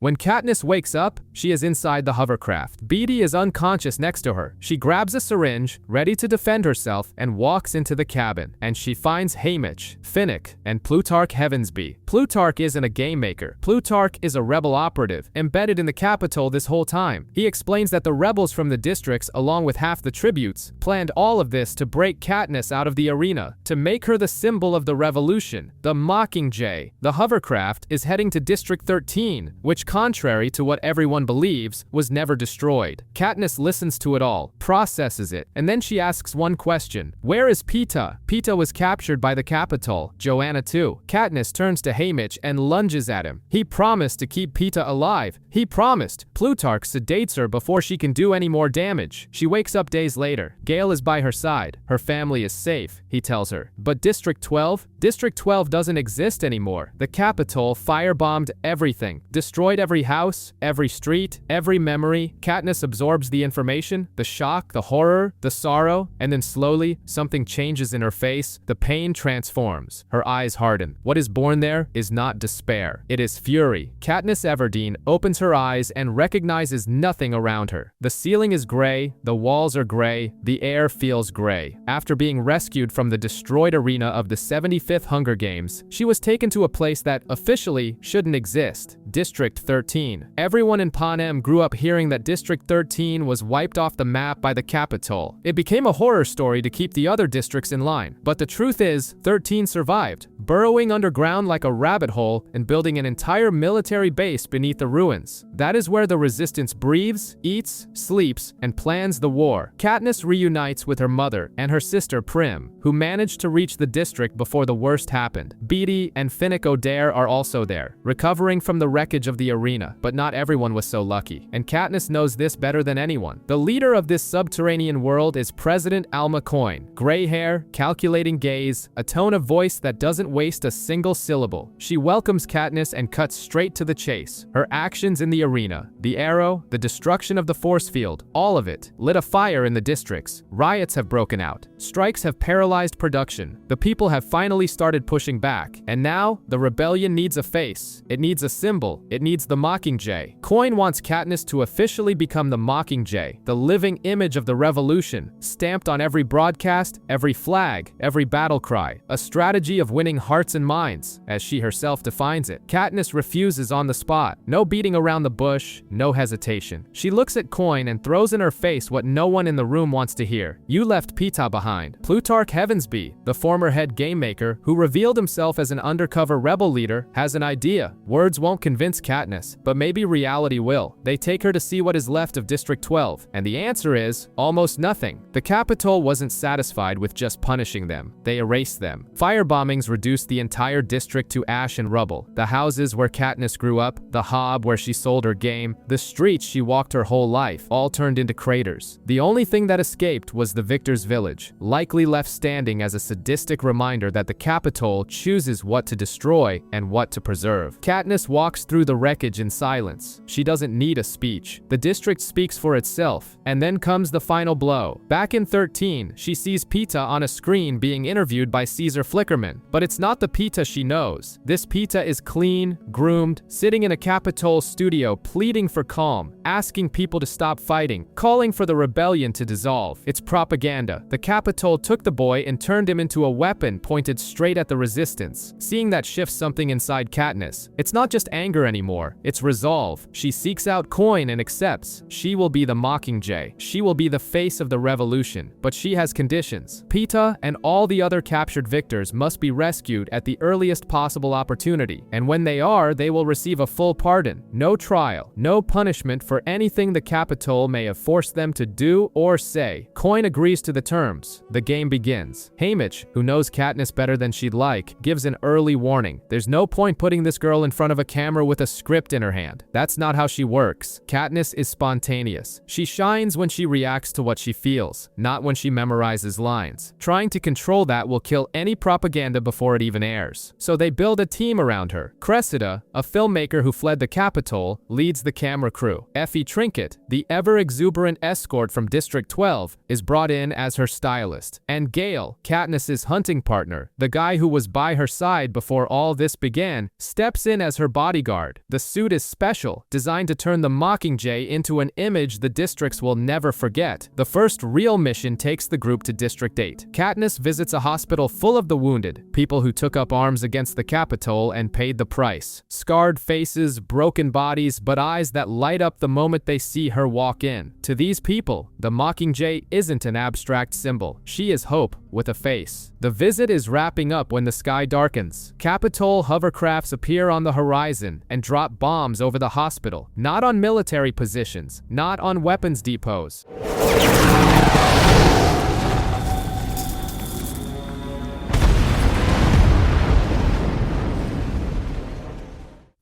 When Katniss wakes up, she is inside the hovercraft. Beetee is unconscious next to her. She grabs a syringe, ready to defend herself, and walks into the cabin. And she finds Haymitch, Finnick, and Plutarch Heavensby. Plutarch isn't a game maker. Plutarch is a rebel operative, embedded in the Capitol this whole time. He explains that the rebels from the districts, along with half the tributes, planned all of this to break Katniss out of the arena, to make her the symbol of the revolution. The Mockingjay, the hovercraft, is heading to District 13, which, contrary to what everyone believes, was never destroyed. Katniss listens to it all, processes it, and then she asks one question. Where is Peeta? Peeta was captured by the Capitol. Joanna too. Katniss turns to Haymitch and lunges at him. He promised to keep Peeta alive. He promised. Plutarch sedates her before she can do any more damage. She wakes up days later. Gale is by her side. Her family is safe, he tells her. But District 12? District 12 doesn't exist anymore. The Capitol firebombed everything, destroyed every house, every street, every memory. Katniss absorbs the information, the shock, the horror, the sorrow, and then slowly, something changes in her face. The pain transforms. Her eyes harden. What is born there is not despair. It is fury. Katniss Everdeen opens her eyes and recognizes nothing around her. The ceiling is gray, the walls are gray, the air feels gray. After being rescued from the destroyed arena of the 75th Hunger Games, she was taken to a place that officially shouldn't exist. District 13. Everyone in Panem grew up hearing that District 13 was wiped off the map by the Capitol. It became a horror story to keep the other districts in line. But the truth is, 13 survived, burrowing underground like a rabbit hole and building an entire military base beneath the ruins. That is where the resistance breathes, eats, sleeps, and plans the war. Katniss reunites with her mother and her sister Prim, who managed to reach the district before the worst happened. Beetee and Finnick Odair are also there, recovering from the wreckage of the arena, but not everyone was so lucky. And Katniss knows this better than anyone. The leader of this subterranean world is President Alma Coin. Gray hair, calculating gaze, a tone of voice that doesn't waste a single syllable. She welcomes Katniss and cuts straight to the chase. Her actions in the arena, the arrow, the destruction of the force field, all of it, lit a fire in the districts. Riots have broken out. Strikes have paralyzed production. The people have finally started pushing back. And now, the rebellion needs a face. It needs a symbol. It needs the Mockingjay. Coin wants Katniss to officially become the Mockingjay, the living image of the revolution, stamped on every broadcast, every flag, every battle cry. A strategy of winning hearts and minds, as she herself defines it. Katniss refuses on the spot. No beating around the bush, no hesitation. She looks at Coin and throws in her face what no one in the room wants to hear. You left Peeta behind. Plutarch Heavensby, the former head game maker, who revealed himself as an undercover rebel leader, has an idea. Words won't convince Katniss, but maybe reality will. They take her to see what is left of District 12, and the answer is almost nothing. The Capitol wasn't satisfied with just punishing them. They erased them. Firebombings reduced the entire district to ash and rubble. The houses where Katniss grew up, the hob where she sold her game, the streets she walked her whole life, all turned into craters. The only thing that escaped was the victor's village, likely left standing as a sadistic reminder that the Capitol chooses what to destroy and what to preserve. Katniss walks through the wreckage in silence. She doesn't need a speech. The district speaks for itself. And then comes the final blow. Back in 13, she sees Peeta on a screen being interviewed by Caesar Flickerman. But it's not the Peeta she knows. This Peeta is clean, groomed, sitting in a Capitol studio pleading for calm, asking people to stop fighting, calling for the rebellion to dissolve. It's propaganda. The Capitol took the boy and turned him into a weapon pointed straight at the resistance. Seeing that shifts something inside Katniss. It's not just anger anymore, it's resolve. She seeks out Coin and accepts. She will be the Mockingjay. She will be the face of the revolution. But she has conditions. Peeta and all the other captured victors must be rescued at the earliest possible opportunity. And when they are, they will receive a full pardon. No trial, no punishment for anything the Capitol may have forced them to do or say. Coin agrees to the terms. The game begins. Haymitch, who knows Katniss better than she'd like, gives an early warning. There's no point putting this girl in front of a camera with a script in her hand. That's not how she works. Katniss is spontaneous. She shines when she reacts to what she feels, not when she memorizes lines. Trying to control that will kill any propaganda before it even airs. So they build a team around her. Cressida, a filmmaker who fled the Capitol, leads the camera crew. Effie Trinket, the ever-exuberant escort from District 12, is brought in as her stylist. And Gale, Katniss's hunting partner, the guy who was by her side before all this began, steps in as her bodyguard. The suit is special, designed to turn the Mockingjay into an image the districts will never forget. The first real mission takes the group to District 8. Katniss visits a hospital full of the wounded, people who took up arms against the Capitol and paid the price. Scarred faces, broken bodies, but eyes that light up the moment they see her walk in. To these people, the Mockingjay isn't an abstract symbol. She is hope with a face. The visit is wrapping up when the sky darkens. Capitol hovercrafts appear on the horizon and drop bombs over the hospital. Not on military positions, not on weapons depots.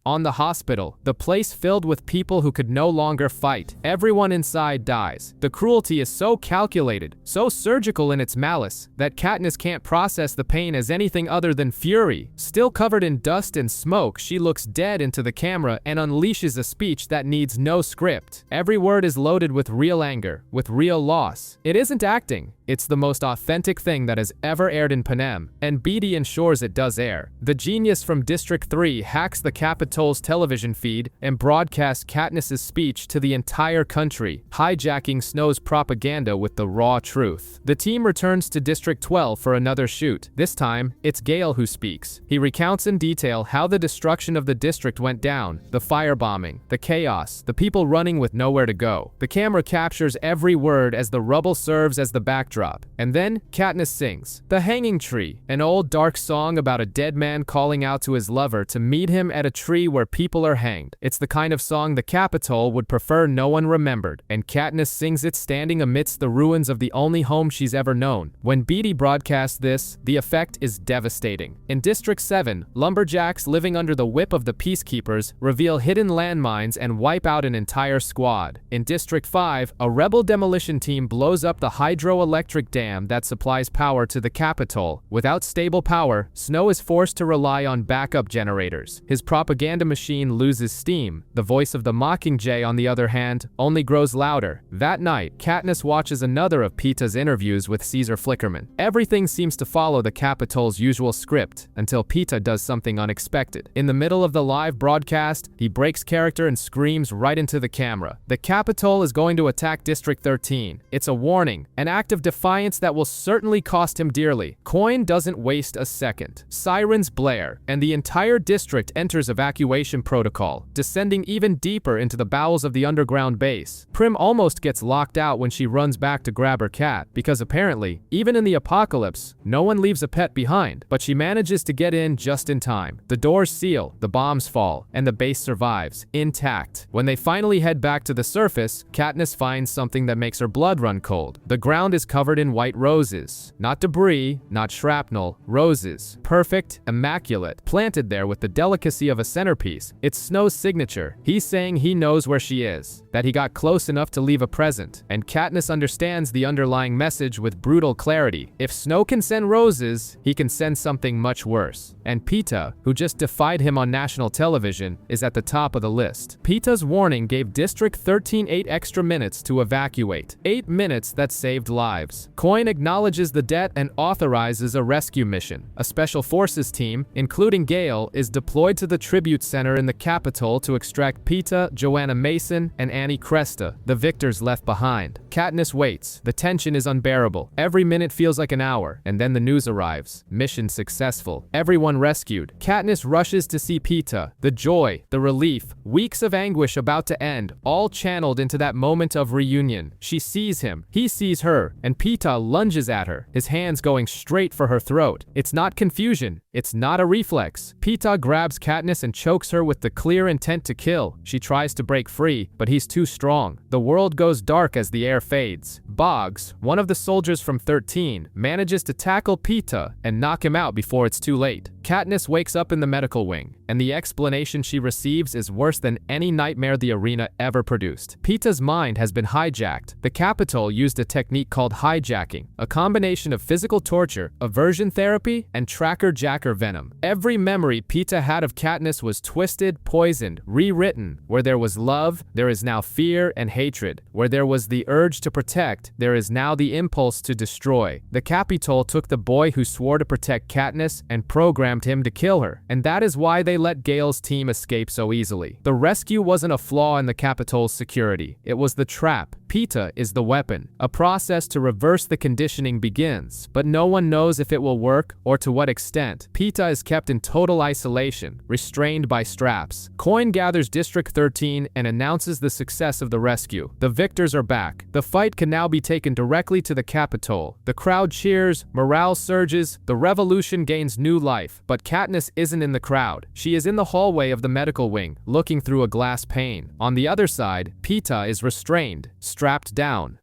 On the hospital, the place filled with people who could no longer fight. Everyone inside dies. The cruelty is so calculated, so surgical in its malice, that Katniss can't process the pain as anything other than fury. Still covered in dust and smoke, she looks dead into the camera and unleashes a speech that needs no script. Every word is loaded with real anger, with real loss. It isn't acting. It's the most authentic thing that has ever aired in Panem, and Beatty ensures it does air. The genius from District 3 hacks the Capitol's television feed and broadcasts Katniss's speech to the entire country, hijacking Snow's propaganda with the raw truth. The team returns to District 12 for another shoot. This time, it's Gale who speaks. He recounts in detail how the destruction of the district went down, the firebombing, the chaos, the people running with nowhere to go. The camera captures every word as the rubble serves as the backdrop. And then, Katniss sings The Hanging Tree, an old dark song about a dead man calling out to his lover to meet him at a tree where people are hanged. It's the kind of song the Capitol would prefer no one remembered, and Katniss sings it standing amidst the ruins of the only home she's ever known. When Beatty broadcasts this, the effect is devastating. In District 7, lumberjacks living under the whip of the peacekeepers reveal hidden landmines and wipe out an entire squad. In District 5, a rebel demolition team blows up the hydroelectric dam that supplies power to the Capitol. Without stable power, Snow is forced to rely on backup generators. His propaganda machine loses steam. The voice of the Mockingjay, on the other hand, only grows louder. That night, Katniss watches another of Peeta's interviews with Caesar Flickerman. Everything seems to follow the Capitol's usual script, until Peeta does something unexpected. In the middle of the live broadcast, he breaks character and screams right into the camera. The Capitol is going to attack District 13. It's a warning, an act of defiance that will certainly cost him dearly. Coin doesn't waste a second. Sirens blare, and the entire district enters evacuation protocol, descending even deeper into the bowels of the underground base. Prim almost gets locked out when she runs back to grab her cat, because apparently, even in the apocalypse, no one leaves a pet behind. But she manages to get in just in time. The doors seal, the bombs fall, and the base survives, intact. When they finally head back to the surface, Katniss finds something that makes her blood run cold. The ground is covered in white roses. Not debris, not shrapnel, roses. Perfect, immaculate, planted there with the delicacy of a centerpiece. It's Snow's signature. He's saying he knows where she is, that he got close enough to leave a present, and Katniss understands the underlying message with brutal clarity. If Snow can send roses, he can send something much worse. And Peeta, who just defied him on national television, is at the top of the list. Peeta's warning gave District 13 8 extra minutes to evacuate. 8 minutes that saved lives. Coin acknowledges the debt and authorizes a rescue mission. A special forces team, including Gale, is deployed to the tribute center in the Capitol to extract Peeta, Joanna Mason, and Annie Cresta, the victors left behind. Katniss waits. The tension is unbearable. Every minute feels like an hour, and then the news arrives. Mission successful. Everyone rescued. Katniss rushes to see Peeta. The joy, the relief, weeks of anguish about to end, all channeled into that moment of reunion. She sees him. He sees her, and Peeta lunges at her, his hands going straight for her throat. It's not confusion, It's not a reflex. Peeta grabs Katniss and chokes her with the clear intent to kill. She tries to break free, but he's too strong. The world goes dark as the air fades. Boggs, one of the soldiers from 13, manages to tackle Peeta and knock him out before it's too late. Katniss wakes up in the medical wing, and the explanation she receives is worse than any nightmare the arena ever produced. Peeta's mind has been hijacked. The Capitol used a technique called hijacking, a combination of physical torture, aversion therapy, and tracker-jacker venom. Every memory Peeta had of Katniss was twisted, poisoned, rewritten. Where there was love, there is now fear and hatred. Where there was the urge to protect, there is now the impulse to destroy. The Capitol took the boy who swore to protect Katniss and programmed him to kill her, and that is why they let Gale's team escape so easily. The rescue wasn't a flaw in the Capitol's security. It was the trap. Peeta is the weapon. A process to reverse the conditioning begins, but no one knows if it will work or to what extent. Peeta is kept in total isolation, restrained by straps. Coin gathers District 13 and announces the success of the rescue. The victors are back. The fight can now be taken directly to the Capitol. The crowd cheers, morale surges, the revolution gains new life. But Katniss isn't in the crowd. She is in the hallway of the medical wing, looking through a glass pane. On the other side, Peeta is restrained, strapped down.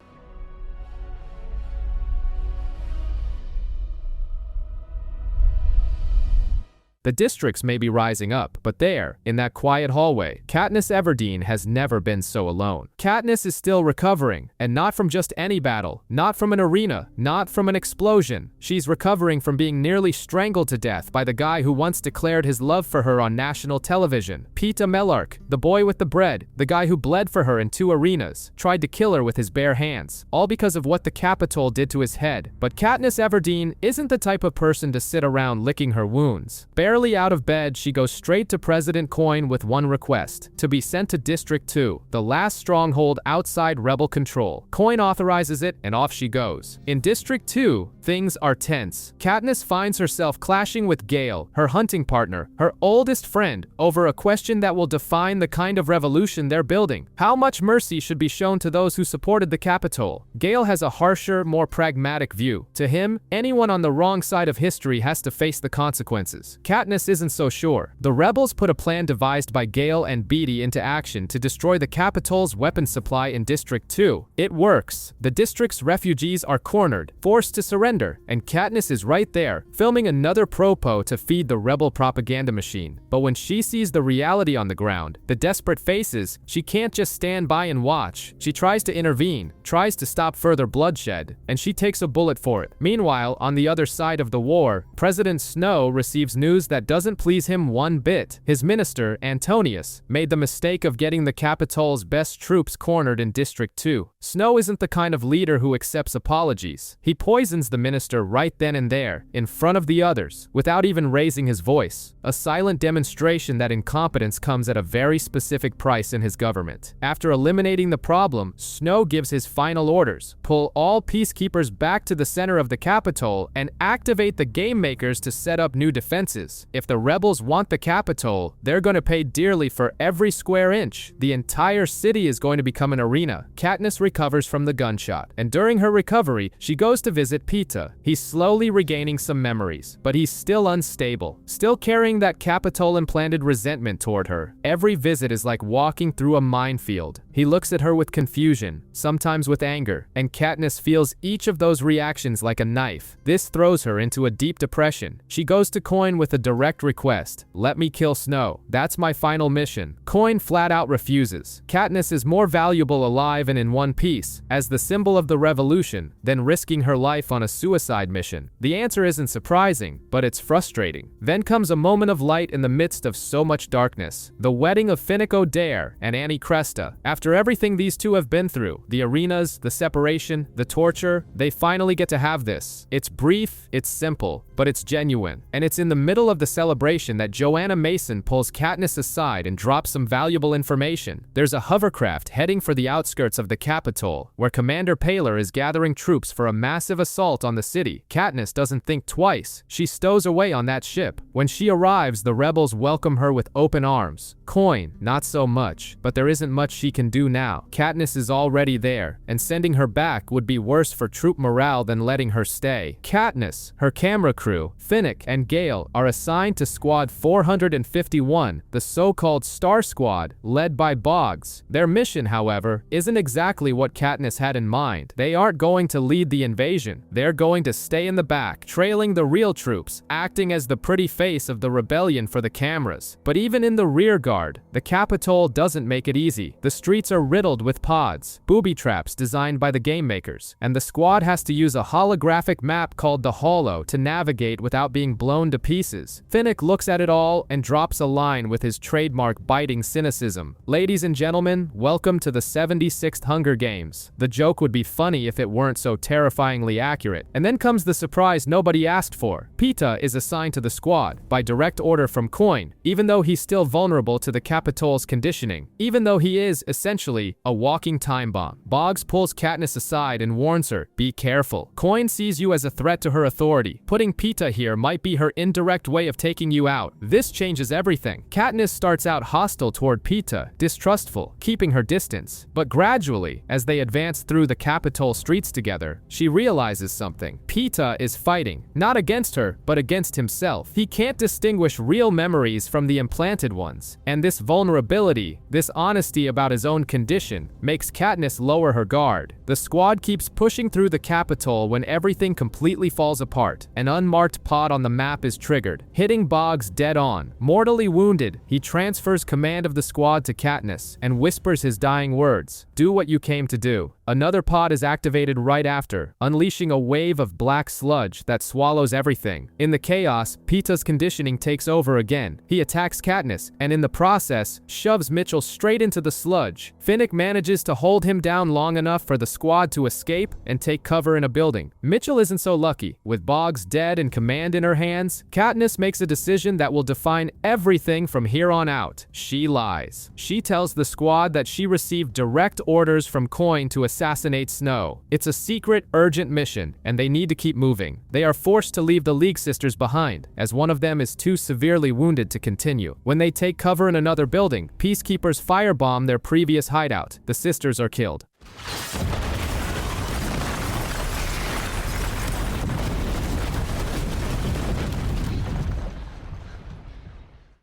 The districts may be rising up, but there, in that quiet hallway, Katniss Everdeen has never been so alone. Katniss is still recovering, and not from just any battle, not from an arena, not from an explosion. She's recovering from being nearly strangled to death by the guy who once declared his love for her on national television. Peeta Mellark, the boy with the bread, the guy who bled for her in 2 arenas, tried to kill her with his bare hands, all because of what the Capitol did to his head. But Katniss Everdeen isn't the type of person to sit around licking her wounds. Barely out of bed, she goes straight to President Coin with one request: to be sent to District 2, the last stronghold outside rebel control. Coin authorizes it, and off she goes. In District 2, things are tense. Katniss finds herself clashing with Gale, her hunting partner, her oldest friend, over a question that will define the kind of revolution they're building. How much mercy should be shown to those who supported the Capitol? Gale has a harsher, more pragmatic view. To him, anyone on the wrong side of history has to face the consequences. Katniss isn't so sure. The rebels put a plan devised by Gale and Beatty into action to destroy the Capitol's weapons supply in District 2. It works. The district's refugees are cornered, forced to surrender, and Katniss is right there, filming another propo to feed the rebel propaganda machine. But when she sees the reality on the ground, the desperate faces, she can't just stand by and watch. She tries to intervene, tries to stop further bloodshed, and she takes a bullet for it. Meanwhile, on the other side of the war, President Snow receives news that doesn't please him one bit. His minister, Antonius, made the mistake of getting the Capitol's best troops cornered in District 2. Snow isn't the kind of leader who accepts apologies. He poisons the minister right then and there, in front of the others, without even raising his voice. A silent demonstration that incompetence comes at a very specific price in his government. After eliminating the problem, Snow gives his final orders: pull all peacekeepers back to the center of the Capitol and activate the game makers to set up new defenses. If the rebels want the Capitol, they're going to pay dearly for every square inch. The entire city is going to become an arena. Katniss recovers from the gunshot, and during her recovery, she goes to visit Peeta. He's slowly regaining some memories, but he's still unstable, still carrying that Capitol-implanted resentment toward her. Every visit is like walking through a minefield. He looks at her with confusion, sometimes with anger, and Katniss feels each of those reactions like a knife. This throws her into a deep depression. She goes to Coin with a direct request: let me kill Snow. That's my final mission. Coin flat out refuses. Katniss is more valuable alive and in one piece, as the symbol of the revolution, than risking her life on a suicide mission. The answer isn't surprising, but it's frustrating. Then comes a moment of light in the midst of so much darkness: the wedding of Finnick Odair and Annie Cresta. After everything these two have been through, the arenas, the separation, the torture, they finally get to have this. It's brief, it's simple, but it's genuine, and it's in the middle of the celebration that Joanna Mason pulls Katniss aside and drops some valuable information. There's a hovercraft heading for the outskirts of the Capitol, where Commander Paler is gathering troops for a massive assault on the city. Katniss doesn't think twice. She stows away on that ship. When she arrives, the rebels welcome her with open arms. Coin, not so much, but there isn't much she can do now. Katniss is already there, and sending her back would be worse for troop morale than letting her stay. Katniss, her camera crew, Finnick, and Gale are assigned to Squad 451, the so-called Star Squad, led by Boggs. Their mission, however, isn't exactly what Katniss had in mind. They aren't going to lead the invasion. They're going to stay in the back, trailing the real troops, acting as the pretty face of the rebellion for the cameras. But even in the rear guard, the Capitol doesn't make it easy. The streets are riddled with pods, booby traps designed by the game makers, and the squad has to use a holographic map called the Holo to navigate without being blown to pieces. Finnick looks at it all and drops a line with his trademark biting cynicism. "Ladies and gentlemen, welcome to the 76th Hunger Games." The joke would be funny if it weren't so terrifyingly accurate. And then comes the surprise nobody asked for. Peeta is assigned to the squad by direct order from Coin, even though he's still vulnerable to the Capitol's conditioning, even though he is, essentially, a walking time bomb. Boggs pulls Katniss aside and warns her, "Be careful. Coin sees you as a threat to her authority. Putting Peeta here might be her indirect way of taking you out." This changes everything. Katniss starts out hostile toward Peeta, distrustful, keeping her distance. But gradually, as they advance through the Capitol streets together, she realizes something. Peeta is fighting, not against her, but against himself. He can't distinguish real memories from the implanted ones. And this vulnerability, this honesty about his own condition, makes Katniss lower her guard. The squad keeps pushing through the Capitol when everything completely falls apart. An unmarked pod on the map is triggered, hitting Boggs dead on. Mortally wounded, he transfers command of the squad to Katniss and whispers his dying words, "Do what you came to do." Another pod is activated right after, unleashing a wave of black sludge that swallows everything. In the chaos, Peeta's conditioning takes over again. He attacks Katniss, and in the process, shoves Mitchell straight into the sludge. Finnick manages to hold him down long enough for the squad to escape and take cover in a building. Mitchell isn't so lucky. With Boggs dead and command in her hands, Katniss makes a decision that will define everything from here on out. She lies. She tells the squad that she received direct orders from Coin to assassinate Snow. It's a secret, urgent mission, and they need to keep moving. They are forced to leave the League sisters behind, as one of them is too severely wounded to continue. When they take cover in another building, peacekeepers firebomb their previous hideout. The sisters are killed.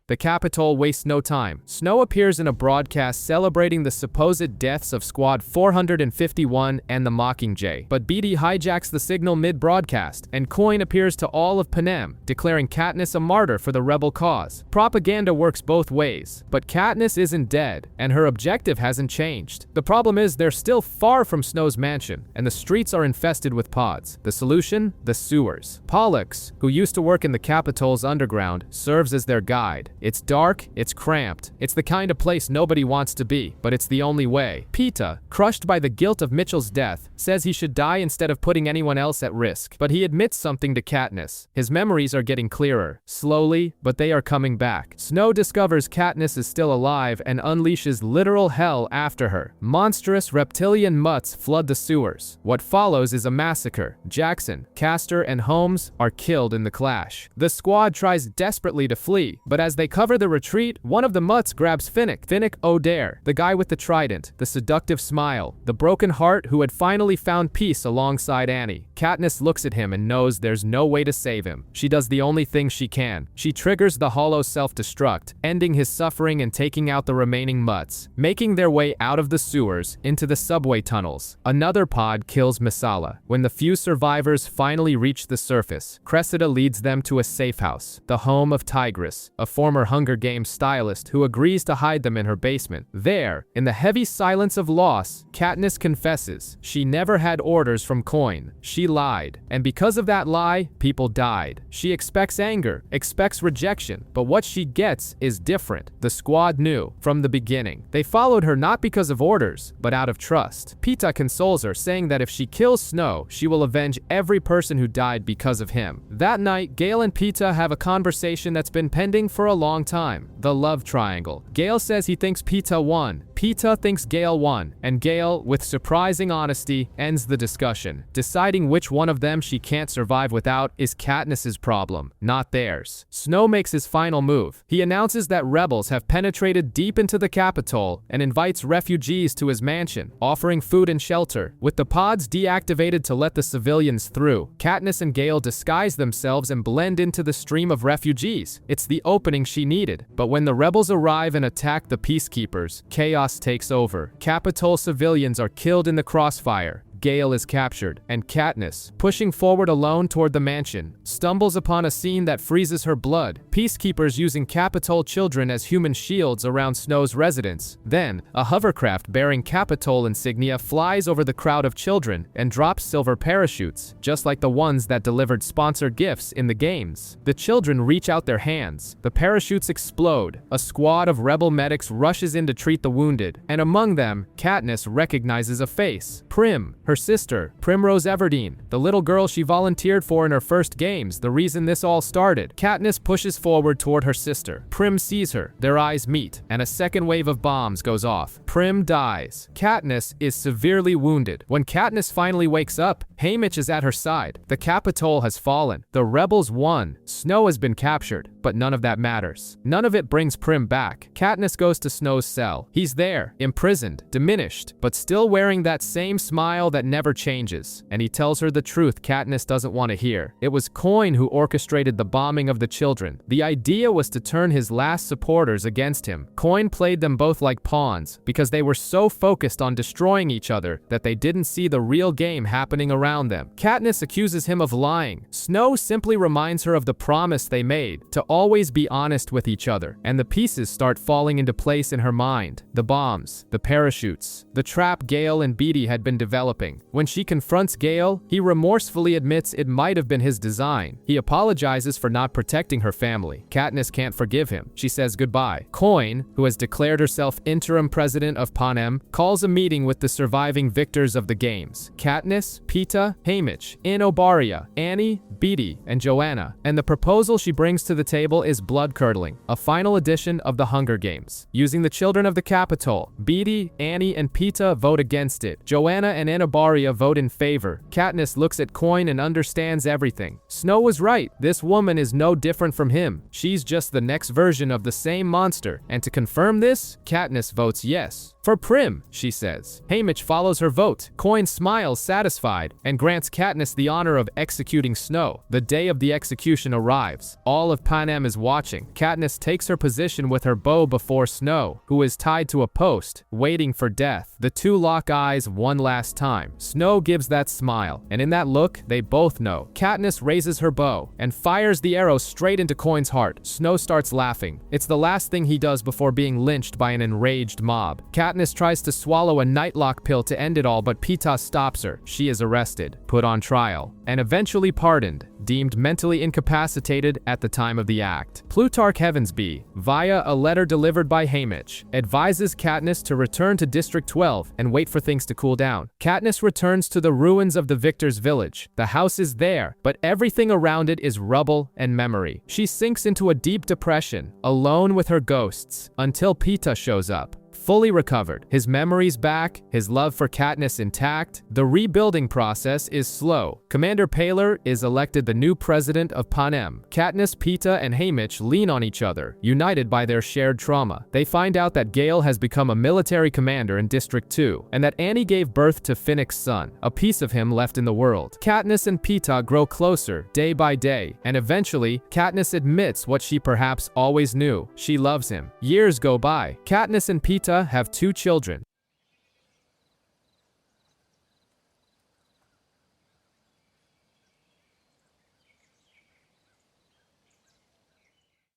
The Capitol wastes no time. Snow appears in a broadcast celebrating the supposed deaths of Squad 451 and the Mockingjay, but Beatty hijacks the signal mid-broadcast, and Coin appears to all of Panem, declaring Katniss a martyr for the rebel cause. Propaganda works both ways, but Katniss isn't dead, and her objective hasn't changed. The problem is they're still far from Snow's mansion, and the streets are infested with pods. The solution? The sewers. Pollux, who used to work in the Capitol's underground, serves as their guide. It's dark, it's cramped, it's the kind of place nobody wants to be, but it's the only way. Peeta, crushed by the guilt of Mitchell's death, says he should die instead of putting anyone else at risk. But he admits something to Katniss. His memories are getting clearer, slowly, but they are coming back. Snow discovers Katniss is still alive and unleashes literal hell after her. Monstrous reptilian mutts flood the sewers. What follows is a massacre. Jackson, Castor, and Holmes are killed in the clash. The squad tries desperately to flee, but as they cover the retreat, one of the mutts grabs Finnick O'Dare, the guy with the trident, the seductive smile, the broken heart who had finally found peace alongside Annie. Katniss looks at him and knows there's no way to save him. She does the only thing she can. She triggers the Holo self-destruct, ending his suffering and taking out the remaining mutts, making their way out of the sewers into the subway tunnels. Another pod kills Messala. When the few survivors finally reach the surface, Cressida leads them to a safe house, the home of Tigris, a former former Hunger Games stylist who agrees to hide them in her basement. There, in the heavy silence of loss, Katniss confesses she never had orders from Coin. She lied. And because of that lie, people died. She expects anger, expects rejection, but what she gets is different. The squad knew from the beginning. They followed her not because of orders, but out of trust. Peeta consoles her, saying that if she kills Snow, she will avenge every person who died because of him. That night, Gale and Peeta have a conversation that's been pending for a long time. The love triangle. Gale says he thinks Peeta won. Peeta thinks Gale won, and Gale, with surprising honesty, ends the discussion. Deciding which one of them she can't survive without is Katniss's problem, not theirs. Snow makes his final move. He announces that rebels have penetrated deep into the Capitol and invites refugees to his mansion, offering food and shelter. With the pods deactivated to let the civilians through, Katniss and Gale disguise themselves and blend into the stream of refugees. It's the opening she needed. But when the rebels arrive and attack the peacekeepers, chaos takes over. Capitol civilians are killed in the crossfire. Gale is captured, and Katniss, pushing forward alone toward the mansion, stumbles upon a scene that freezes her blood. Peacekeepers using Capitol children as human shields around Snow's residence. Then, a hovercraft bearing Capitol insignia flies over the crowd of children and drops silver parachutes, just like the ones that delivered sponsored gifts in the games. The children reach out their hands. The parachutes explode. A squad of rebel medics rushes in to treat the wounded, and among them, Katniss recognizes a face. Prim, her sister, Primrose Everdeen, the little girl she volunteered for in her first games, the reason this all started. Katniss pushes forward toward her sister. Prim sees her. Their eyes meet, and a second wave of bombs goes off. Prim dies. Katniss is severely wounded. When Katniss finally wakes up, Haymitch is at her side. The Capitol has fallen. The rebels won. Snow has been captured, but none of that matters. None of it brings Prim back. Katniss goes to Snow's cell. He's there, imprisoned, diminished, but still wearing that same smile that never changes. And he tells her the truth Katniss doesn't want to hear. It was Coin who orchestrated the bombing of the children. The idea was to turn his last supporters against him. Coin played them both like pawns because they were so focused on destroying each other that they didn't see the real game happening around them. Katniss accuses him of lying. Snow simply reminds her of the promise they made to always be honest with each other, and the pieces start falling into place in her mind. The bombs, the parachutes, the trap Gale and Beetee had been developing. When she confronts Gale, he remorsefully admits it might have been his design. He apologizes for not protecting her family. Katniss can't forgive him. She says goodbye. Coin, who has declared herself interim president of Panem, calls a meeting with the surviving victors of the games. Katniss, Peeta, Haymitch, Inobaria, Annie, Beetee, and Joanna. And the proposal she brings to the table is blood-curdling, a final edition of the Hunger Games. Using the children of the Capitol, Beetee, Annie, and Peeta vote against it. Joanna and Inobaria vote in favor. Katniss looks at Coin and understands everything. Snow was right. This woman is no different from him. She's just the next version of the same monster. And to confirm this, Katniss votes yes. For Prim, she says. Haymitch follows her vote. Coin smiles satisfied and grants Katniss the honor of executing Snow. The day of the execution arrives. All of Panem is watching. Katniss takes her position with her bow before Snow, who is tied to a post, waiting for death. The two lock eyes one last time. Snow gives that smile, and in that look, they both know. Katniss raises her bow and fires the arrow straight into Coin's heart. Snow starts laughing. It's the last thing he does before being lynched by an enraged mob. Katniss tries to swallow a nightlock pill to end it all, but Peeta stops her. She is arrested, put on trial, and eventually pardoned, deemed mentally incapacitated at the time of the act. Plutarch Heavensbee, via a letter delivered by Haymitch, advises Katniss to return to District 12 and wait for things to cool down. Katniss returns to the ruins of the victor's village. The house is there, but everything around it is rubble and memory. She sinks into a deep depression, alone with her ghosts, until Peeta shows up. Fully recovered, his memories back, his love for Katniss intact. The rebuilding process is slow. Commander Paler is elected the new president of Panem. Katniss, Peeta, and Haymitch lean on each other, united by their shared trauma. They find out that Gale has become a military commander in District 2, and that Annie gave birth to Finnick's son, a piece of him left in the world. Katniss and Peeta grow closer, day by day, and eventually, Katniss admits what she perhaps always knew. She loves him. Years go by. Katniss and Peeta have 2 children.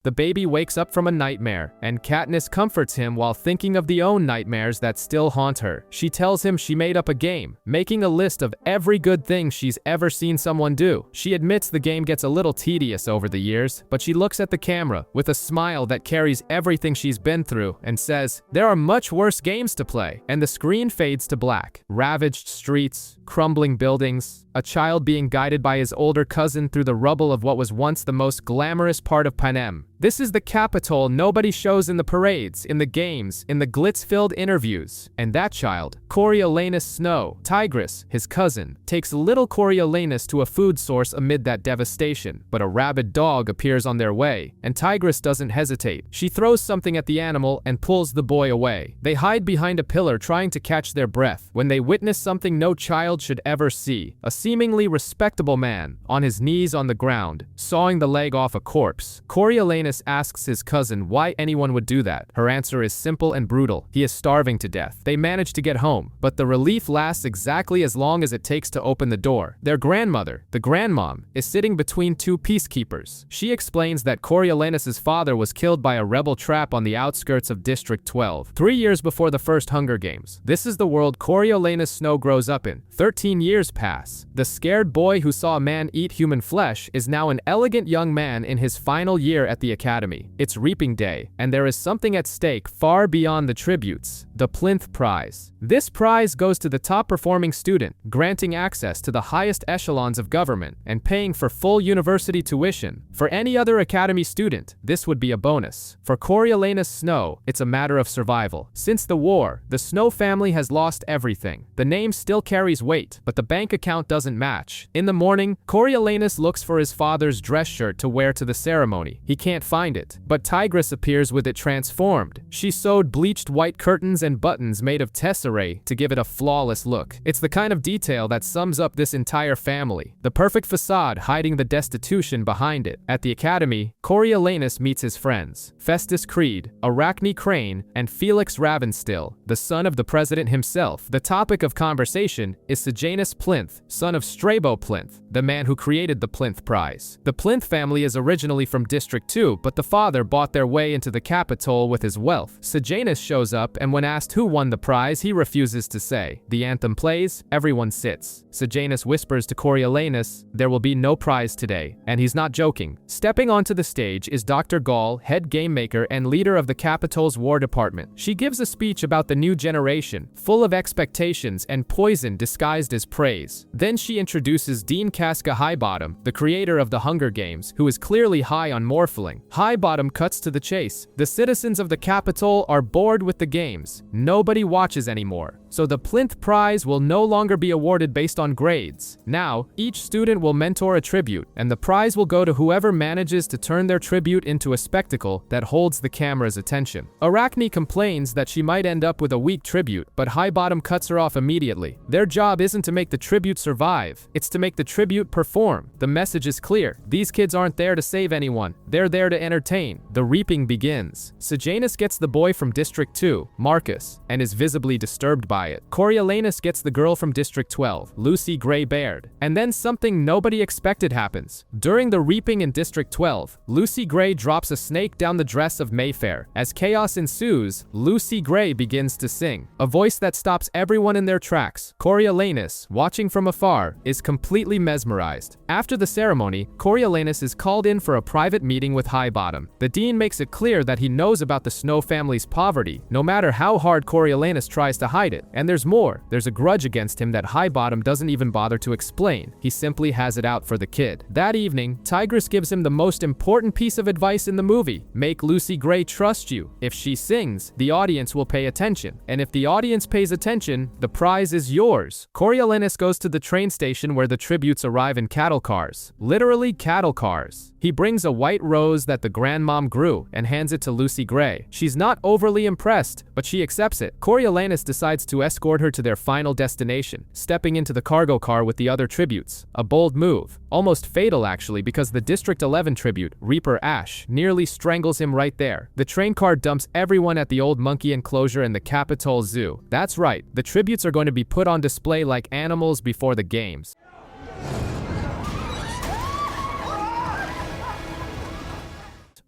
The baby wakes up from a nightmare, and Katniss comforts him while thinking of the own nightmares that still haunt her. She tells him she made up a game, making a list of every good thing she's ever seen someone do. She admits the game gets a little tedious over the years, but she looks at the camera with a smile that carries everything she's been through and says, "There are much worse games to play," and the screen fades to black. Ravaged streets, crumbling buildings, a child being guided by his older cousin through the rubble of what was once the most glamorous part of Panem. This is the Capitol nobody shows in the parades, in the games, in the glitz-filled interviews. And that child, Coriolanus Snow, Tigress, his cousin, takes little Coriolanus to a food source amid that devastation. But a rabid dog appears on their way, and Tigress doesn't hesitate. She throws something at the animal and pulls the boy away. They hide behind a pillar trying to catch their breath when they witness something no child should ever see. A seemingly respectable man, on his knees on the ground, sawing the leg off a corpse. Coriolanus asks his cousin why anyone would do that. Her answer is simple and brutal. He is starving to death. They manage to get home, but the relief lasts exactly as long as it takes to open the door. Their grandmother, the grandmom, is sitting between two peacekeepers. She explains that Coriolanus' father was killed by a rebel trap on the outskirts of District 12, 3 years before the first Hunger Games. This is the world Coriolanus Snow grows up in. 13 years pass. The scared boy who saw a man eat human flesh is now an elegant young man in his final year at the academy. It's reaping day, and there is something at stake far beyond the tributes: the Plinth Prize. This prize goes to the top-performing student, granting access to the highest echelons of government and paying for full university tuition. For any other academy student, this would be a bonus. For Coriolanus Snow, it's a matter of survival. Since the war, the Snow family has lost everything. The name still carries weight, but the bank account doesn't match. In the morning, Coriolanus looks for his father's dress shirt to wear to the ceremony. He can't find it, but Tigress appears with it transformed. She sewed bleached white curtains and buttons made of tesserae to give it a flawless look. It's the kind of detail that sums up this entire family. The perfect facade hiding the destitution behind it. At the academy, Coriolanus meets his friends: Festus Creed, Arachne Crane, and Felix Ravenstill, the son of the president himself. The topic of conversation is Sejanus Plinth, son of Strabo Plinth, the man who created the Plinth Prize. The Plinth family is originally from District 2, but the father bought their way into the Capitol with his wealth. Sejanus shows up, and when asked who won the prize, he refuses to say. The anthem plays, everyone sits. Sejanus whispers to Coriolanus, "There will be no prize today," and he's not joking. Stepping onto the stage is Dr. Gall, head game maker and leader of the Capitol's War Department. She gives a speech about the new generation, full of expectations and poison disguised as praise. Then she introduces Dean Casca Highbottom, the creator of the Hunger Games, who is clearly high on morphling. Highbottom cuts to the chase. The citizens of the Capitol are bored with the games. Nobody watches anymore. So the Plinth Prize will no longer be awarded based on grades. Now, each student will mentor a tribute, and the prize will go to whoever manages to turn their tribute into a spectacle that holds the camera's attention. Arachne complains that she might end up with a weak tribute, but Highbottom cuts her off immediately. Their job isn't to make the tribute survive, it's to make the tribute perform. The message is clear. These kids aren't there to save anyone, they're there to entertain. The reaping begins. Sejanus gets the boy from District 2, Marcus, and is visibly disturbed by it. Coriolanus gets the girl from District 12, Lucy Gray Baird. And then something nobody expected happens. During the reaping in District 12, Lucy Gray drops a snake down the dress of Mayfair. As chaos ensues, Lucy Gray begins to sing, a voice that stops everyone in their tracks. Coriolanus, watching from afar, is completely mesmerized. After the ceremony, Coriolanus is called in for a private meeting with Highbottom. The dean makes it clear that he knows about the Snow family's poverty, no matter how hard Coriolanus tries to hide it. And there's more. There's a grudge against him that Highbottom doesn't even bother to explain. He simply has it out for the kid. That evening, Tigress gives him the most important piece of advice in the movie: make Lucy Gray trust you. If she sings, the audience will pay attention. And if the audience pays attention, the prize is yours. Coriolanus goes to the train station where the tributes arrive in cattle cars. Literally cattle cars. He brings a white rose that the grandmom grew and hands it to Lucy Gray. She's not overly impressed, but she accepts it. Coriolanus decides to escort her to their final destination, stepping into the cargo car with the other tributes. A bold move. Almost fatal actually, because the District 11 tribute, Reaper Ash, nearly strangles him right there. The train car dumps everyone at the old monkey enclosure in the Capitol Zoo. That's right, the tributes are going to be put on display like animals before the games.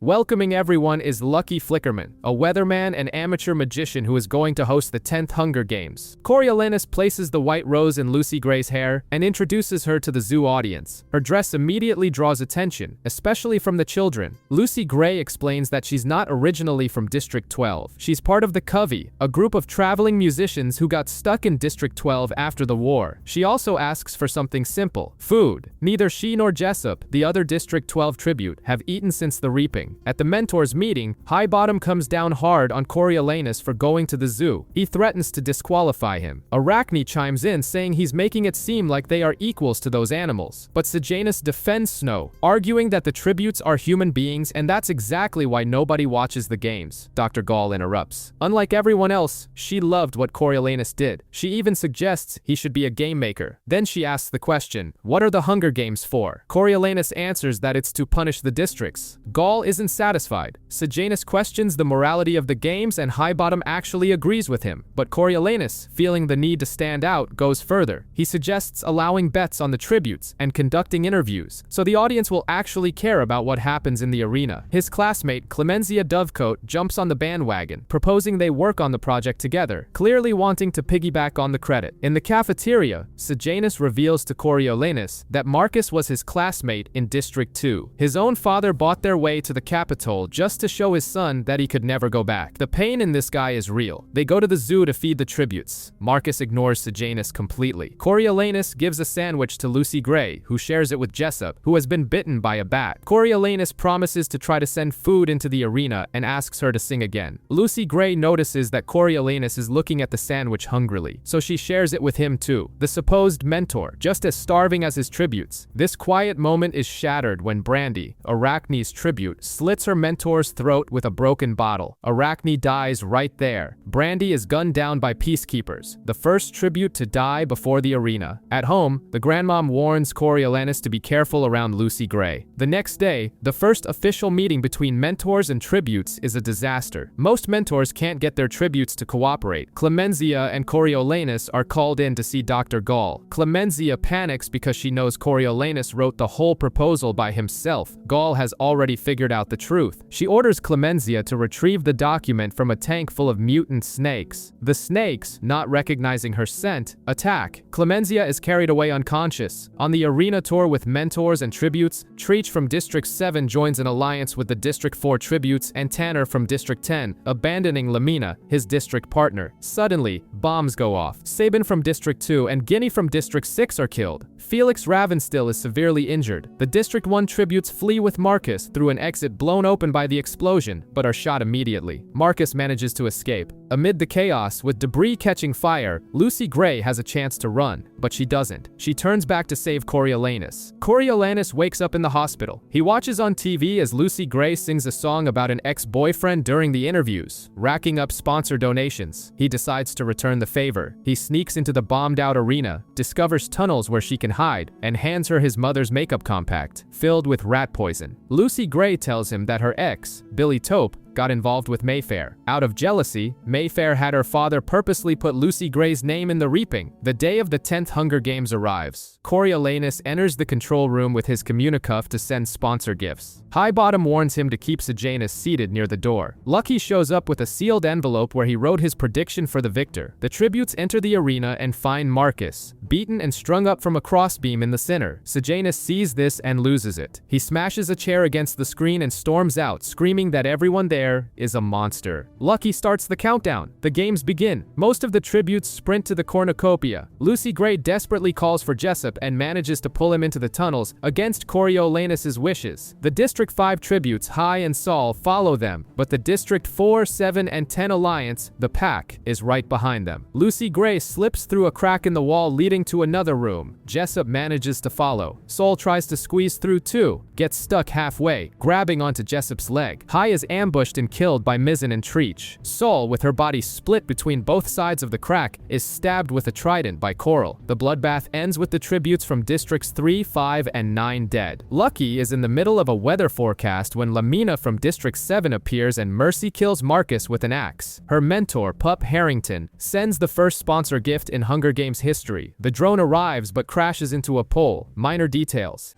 Welcoming everyone is Lucky Flickerman, a weatherman and amateur magician who is going to host the 10th Hunger Games. Coriolanus places the white rose in Lucy Gray's hair and introduces her to the zoo audience. Her dress immediately draws attention, especially from the children. Lucy Gray explains that she's not originally from District 12. She's part of the Covey, a group of traveling musicians who got stuck in District 12 after the war. She also asks for something simple: food. Neither she nor Jessup, the other District 12 tribute, have eaten since the reaping. At the mentors' meeting, Highbottom comes down hard on Coriolanus for going to the zoo. He threatens to disqualify him. Arachne chimes in saying he's making it seem like they are equals to those animals. But Sejanus defends Snow, arguing that the tributes are human beings and that's exactly why nobody watches the games. Dr. Gall interrupts. Unlike everyone else, she loved what Coriolanus did. She even suggests he should be a game maker. Then she asks the question, what are the Hunger Games for? Coriolanus answers that it's to punish the districts. Gall isn't satisfied. Sejanus questions the morality of the games and Highbottom actually agrees with him. But Coriolanus, feeling the need to stand out, goes further. He suggests allowing bets on the tributes and conducting interviews, so the audience will actually care about what happens in the arena. His classmate, Clemenzia Dovecote, jumps on the bandwagon, proposing they work on the project together, clearly wanting to piggyback on the credit. In the cafeteria, Sejanus reveals to Coriolanus that Marcus was his classmate in District 2. His own father bought their way to the Capitol just to show his son that he could never go back. The pain in this guy is real. They go to the zoo to feed the tributes. Marcus ignores Sejanus completely. Coriolanus gives a sandwich to Lucy Gray, who shares it with Jessup, who has been bitten by a bat. Coriolanus promises to try to send food into the arena and asks her to sing again. Lucy Gray notices that Coriolanus is looking at the sandwich hungrily, so she shares it with him too, the supposed mentor, just as starving as his tributes. This quiet moment is shattered when Brandy, Arachne's tribute, slits her mentor's throat with a broken bottle. Arachne dies right there. Brandy is gunned down by peacekeepers, the first tribute to die before the arena. At home, the grandmom warns Coriolanus to be careful around Lucy Gray. The next day, the first official meeting between mentors and tributes is a disaster. Most mentors can't get their tributes to cooperate. Clemenzia and Coriolanus are called in to see Dr. Gall. Clemenzia panics because she knows Coriolanus wrote the whole proposal by himself. Gall has already figured out the truth. She orders Clemenzia to retrieve the document from a tank full of mutant snakes. The snakes, not recognizing her scent, attack. Clemenzia is carried away unconscious. On the arena tour with mentors and tributes, Treach from District 7 joins an alliance with the District 4 tributes and Tanner from District 10, abandoning Lamina, his district partner. Suddenly, bombs go off. Sabin from District 2 and Guinea from District 6 are killed. Felix Ravenstill is severely injured. The District 1 tributes flee with Marcus through an exit blown open by the explosion, but are shot immediately. Marcus manages to escape. Amid the chaos, with debris catching fire, Lucy Gray has a chance to run, but she doesn't. She turns back to save Coriolanus. Coriolanus wakes up in the hospital. He watches on TV as Lucy Gray sings a song about an ex-boyfriend during the interviews, racking up sponsor donations. He decides to return the favor. He sneaks into the bombed-out arena, discovers tunnels where she can hide, and hands her his mother's makeup compact, filled with rat poison. Lucy Gray tells him that her ex, Billy Tope, got involved with Mayfair. Out of jealousy, Mayfair had her father purposely put Lucy Gray's name in the reaping. The day of the 10th Hunger Games arrives. Coriolanus enters the control room with his communicuff to send sponsor gifts. Highbottom warns him to keep Sejanus seated near the door. Lucky shows up with a sealed envelope where he wrote his prediction for the victor. The tributes enter the arena and find Marcus, beaten and strung up from a crossbeam in the center. Sejanus sees this and loses it. He smashes a chair against the screen and storms out, screaming that everyone there is a monster. Lucky starts the countdown. The games begin. Most of the tributes sprint to the cornucopia. Lucy Gray desperately calls for Jessup and manages to pull him into the tunnels against Coriolanus' wishes. The District 5 tributes, High and Saul, follow them, but the District 4, 7, and 10 alliance, the Pack, is right behind them. Lucy Gray slips through a crack in the wall leading to another room. Jessup manages to follow. Saul tries to squeeze through too, gets stuck halfway, grabbing onto Jessup's leg. High is ambushed and killed by Mizzen and Treach. Saul, with her body split between both sides of the crack, is stabbed with a trident by Coral. The bloodbath ends with the tributes from Districts 3, 5, and 9 dead. Lucky is in the middle of a weather forecast when Lamina from District 7 appears and Mercy kills Marcus with an axe. Her mentor, Pup Harrington, sends the first sponsor gift in Hunger Games history. The drone arrives but crashes into a pole. Minor details.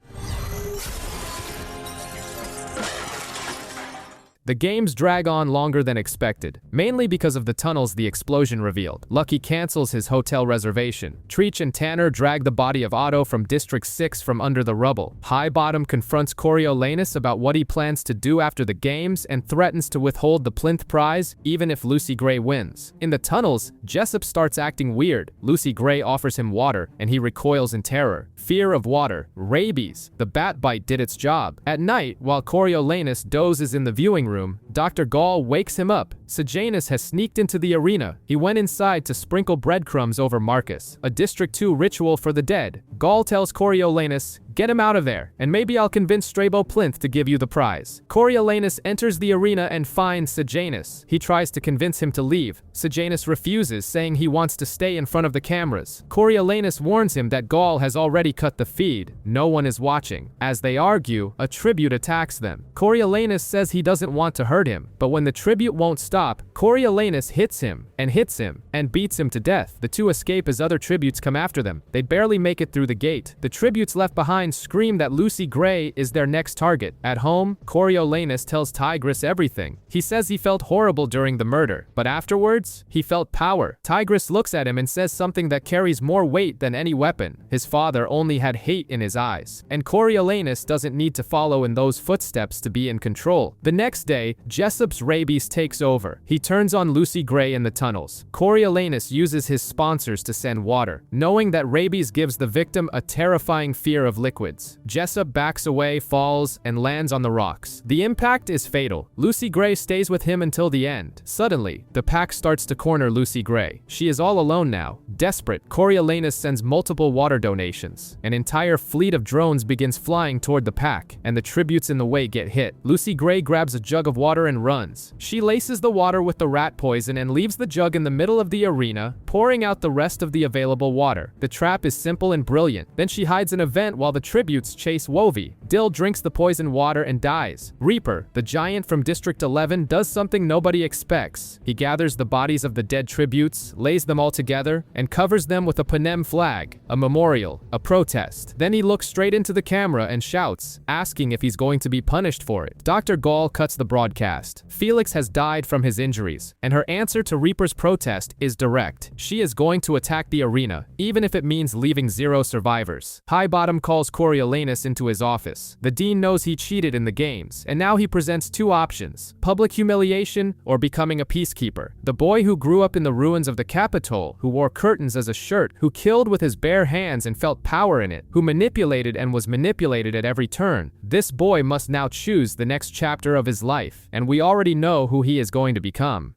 The games drag on longer than expected, mainly because of the tunnels the explosion revealed. Lucky cancels his hotel reservation. Treach and Tanner drag the body of Otto from District 6 from under the rubble. Highbottom confronts Coriolanus about what he plans to do after the games and threatens to withhold the plinth prize even if Lucy Gray wins. In the tunnels, Jessup starts acting weird. Lucy Gray offers him water, and he recoils in terror. Fear of water. Rabies. The bat bite did its job. At night, while Coriolanus dozes in the viewing room, Dr. Gall wakes him up. Sejanus has sneaked into the arena. He went inside to sprinkle breadcrumbs over Marcus, a District 2 ritual for the dead. Gall tells Coriolanus, "Get him out of there, and maybe I'll convince Strabo Plinth to give you the prize." Coriolanus enters the arena and finds Sejanus. He tries to convince him to leave. Sejanus refuses, saying he wants to stay in front of the cameras. Coriolanus warns him that Gall has already cut the feed. No one is watching. As they argue, a tribute attacks them. Coriolanus says he doesn't want to hurt him, but when the tribute won't stop, Coriolanus hits him, and beats him to death. The two escape as other tributes come after them. They barely make it through the gate. The tributes left behind scream that Lucy Gray is their next target. At home, Coriolanus tells Tigris everything. He says he felt horrible during the murder, but afterwards, he felt power. Tigris looks at him and says something that carries more weight than any weapon. His father only had hate in his eyes, and Coriolanus doesn't need to follow in those footsteps to be in control. The next day, Jessup's rabies takes over. He turns on Lucy Gray in the tunnels. Coriolanus uses his sponsors to send water, knowing that rabies gives the victim a terrifying fear of liquids. Jessup backs away, falls, and lands on the rocks. The impact is fatal. Lucy Gray stays with him until the end. Suddenly, the pack starts to corner Lucy Gray. She is all alone now. Desperate, Coriolanus sends multiple water donations. An entire fleet of drones begins flying toward the pack, and the tributes in the way get hit. Lucy Gray grabs a jug of water and runs. She laces the water with the rat poison and leaves the jug in the middle of the arena, pouring out the rest of the available water. The trap is simple and brilliant. Then she hides in a vent while the tributes chase Wovey. Dill drinks the poison water and dies. Reaper, the giant from District 11, does something nobody expects. He gathers the bodies of the dead tributes, lays them all together, and covers them with a Panem flag, a memorial, a protest. Then he looks straight into the camera and shouts, asking if he's going to be punished for it. Dr. Gall cuts the broadcast. Felix has died from his injuries, and her answer to Reaper's protest is direct. She is going to attack the arena, even if it means leaving 0 survivors. Highbottom calls Coriolanus into his office. The dean knows he cheated in the games, and now he presents 2 options: public humiliation or becoming a peacekeeper. The boy who grew up in the ruins of the Capitol, who wore curtains as a shirt, who killed with his bare hands and felt power in it, who manipulated and was manipulated at every turn. This boy must now choose the next chapter of his life, and we already know who he is going to become.